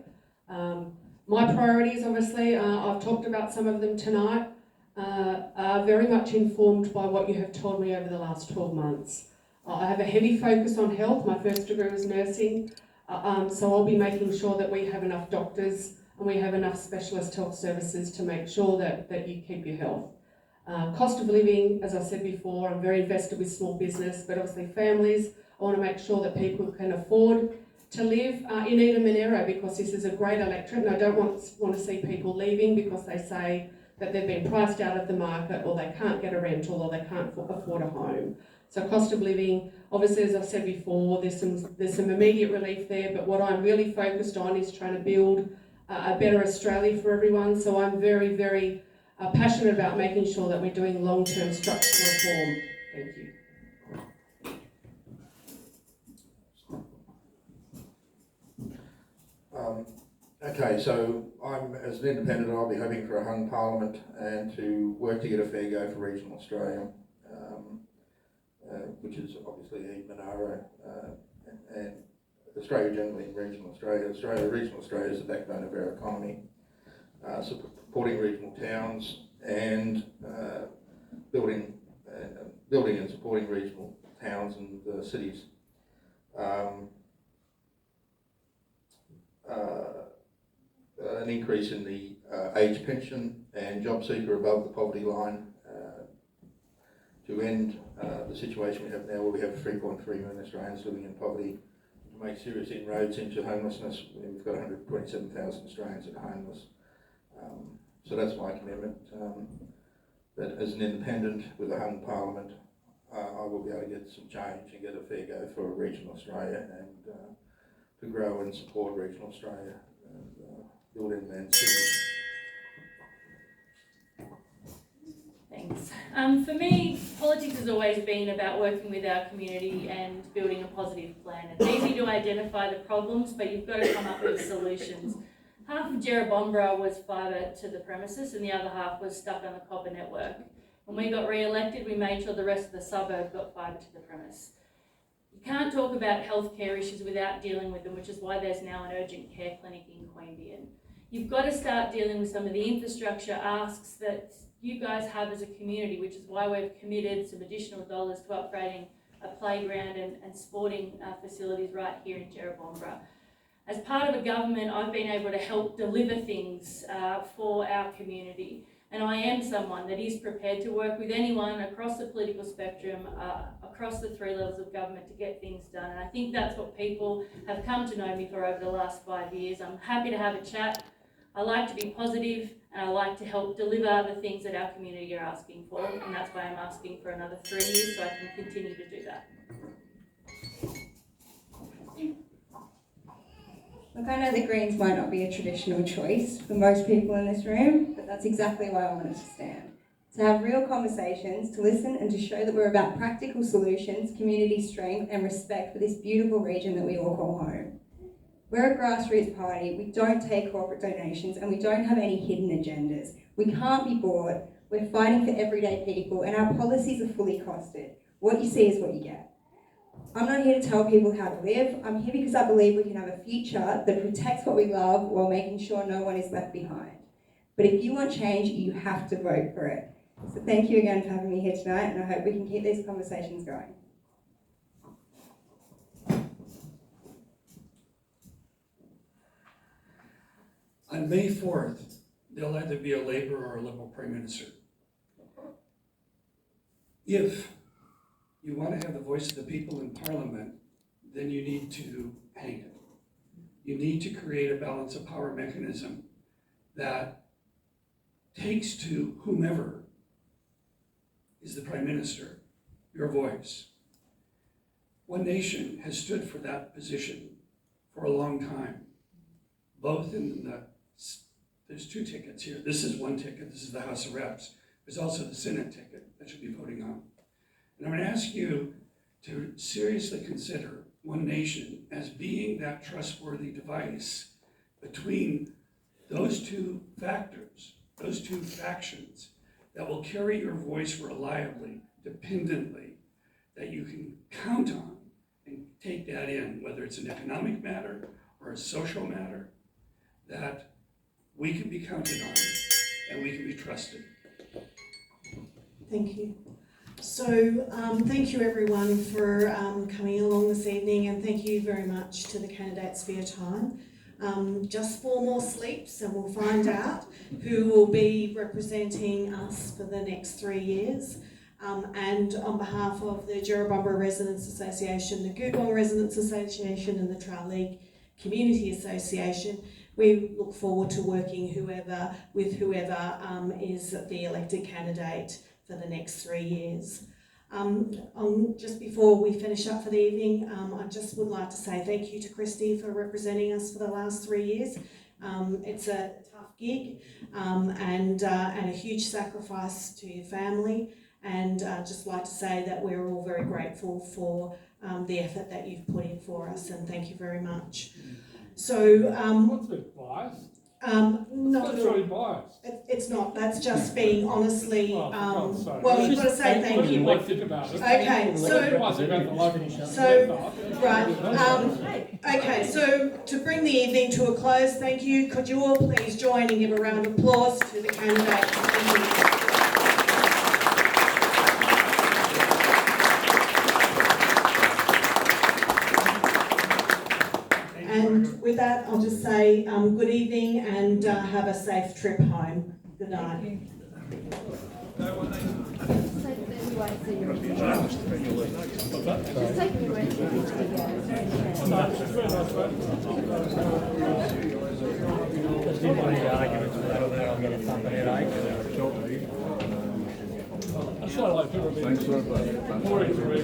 My priorities, obviously, I've talked about some of them tonight, are very much informed by what you have told me over the last 12 months. I have a heavy focus on health. My first degree was nursing, so I'll be making sure that we have enough doctors and we have enough specialist health services to make sure that you keep your health. Cost of living, as I said before, I'm very invested with small business, but obviously families, I want to make sure that people can afford to live in Eden Monaro because this is a great electorate, and I don't want to see people leaving because they say that they've been priced out of the market or they can't get a rental or they can't afford a home. So cost of living, obviously, as I've said before, there's some immediate relief there, but what I'm really focused on is trying to build a better Australia for everyone. So I'm very, very passionate about making sure that we're doing long-term structural reform. Thank you. Okay, so as an independent, I'll be hoping for a hung parliament and to work to get a fair go for regional Australia, which is obviously Eden Monaro and Australia generally in regional Australia. Regional Australia is the backbone of our economy, supporting regional towns and building and supporting regional towns and cities. An increase in the age pension and job seeker above the poverty line to end the situation we have now where we have 3.3 million Australians living in poverty, to make serious inroads into homelessness. We've got 127,000 Australians that are homeless. So that's my commitment. But as an independent with a hung parliament, I will be able to get some change and get a fair go for regional Australia and to grow and support regional Australia and build inland cities. Thanks. For me, politics has always been about working with our community and building a positive plan. It's easy to identify the problems, but you've got to come up with solutions. Half of Jerrabomberra was fibre to the premises and the other half was stuck on the copper network. When we got re-elected, we made sure the rest of the suburb got fibre to the premise. You can't talk about healthcare issues without dealing with them, which is why there's now an urgent care clinic in Queanbeyan. You've got to start dealing with some of the infrastructure asks that you guys have as a community, which is why we've committed some additional dollars to upgrading a playground and sporting facilities right here in Jerrabomberra. As part of a government, I've been able to help deliver things for our community. And I am someone that is prepared to work with anyone across the political spectrum, across the 3 levels of government to get things done. And I think that's what people have come to know me for over the last 5 years. I'm happy to have a chat. I like to be positive and I like to help deliver the things that our community are asking for. And that's why I'm asking for another 3 years so I can continue to do that. Look, I know the Greens might not be a traditional choice for most people in this room, but that's exactly why I wanted to stand. To have real conversations, to listen and to show that we're about practical solutions, community strength and respect for this beautiful region that we all call home. We're a grassroots party, we don't take corporate donations and we don't have any hidden agendas. We can't be bought, we're fighting for everyday people and our policies are fully costed. What you see is what you get. I'm not here to tell people how to live. I'm here because I believe we can have a future that protects what we love while making sure no one is left behind. But if you want change, you have to vote for it. So thank you again for having me here tonight, and I hope we can keep these conversations going. On May 4th, there'll either be a Labour or a Liberal Prime Minister. If you want to have the voice of the people in Parliament, then you need to hang it. you need to create a balance of power mechanism that takes to whomever is the Prime Minister your voice. One Nation has stood for that position for a long time, both in there's two tickets here. This is one ticket, this is the House of Reps. There's also the Senate ticket that you'll be voting on. And I'm going to ask you to seriously consider One Nation as being that trustworthy device between those two factors, those two factions, that will carry your voice reliably, dependently, that you can count on and take that in, whether it's an economic matter or a social matter, that we can be counted on and we can be trusted. Thank you. So thank you everyone for coming along this evening, and thank you very much to the candidates for your time. Just 4 more sleeps and we'll find out who will be representing us for the next 3 years. And on behalf of the Jerrabomberra Residents Association, the Googong Residents Association and the Tralee Community Association, we look forward to working with whoever is the elected candidate for the next 3 years. Just before we finish up for the evening, I just would like to say thank you to Christy for representing us for the last 3 years. It's a tough gig and a huge sacrifice to your family, and just like to say that we're all very grateful for the effort that you've put in for us, and thank you very much. So, what's it, bias? Not It's really biased. It's not. That's just being honestly. Well, Well, you've got to say thank you. Think about it. Okay, okay. So to bring the evening to a close, thank you. Could you all please join and give a round of applause to the candidates? Thank you. And with that, I'll just say good evening and have a safe trip home. Good night. I sort of like people being more into it.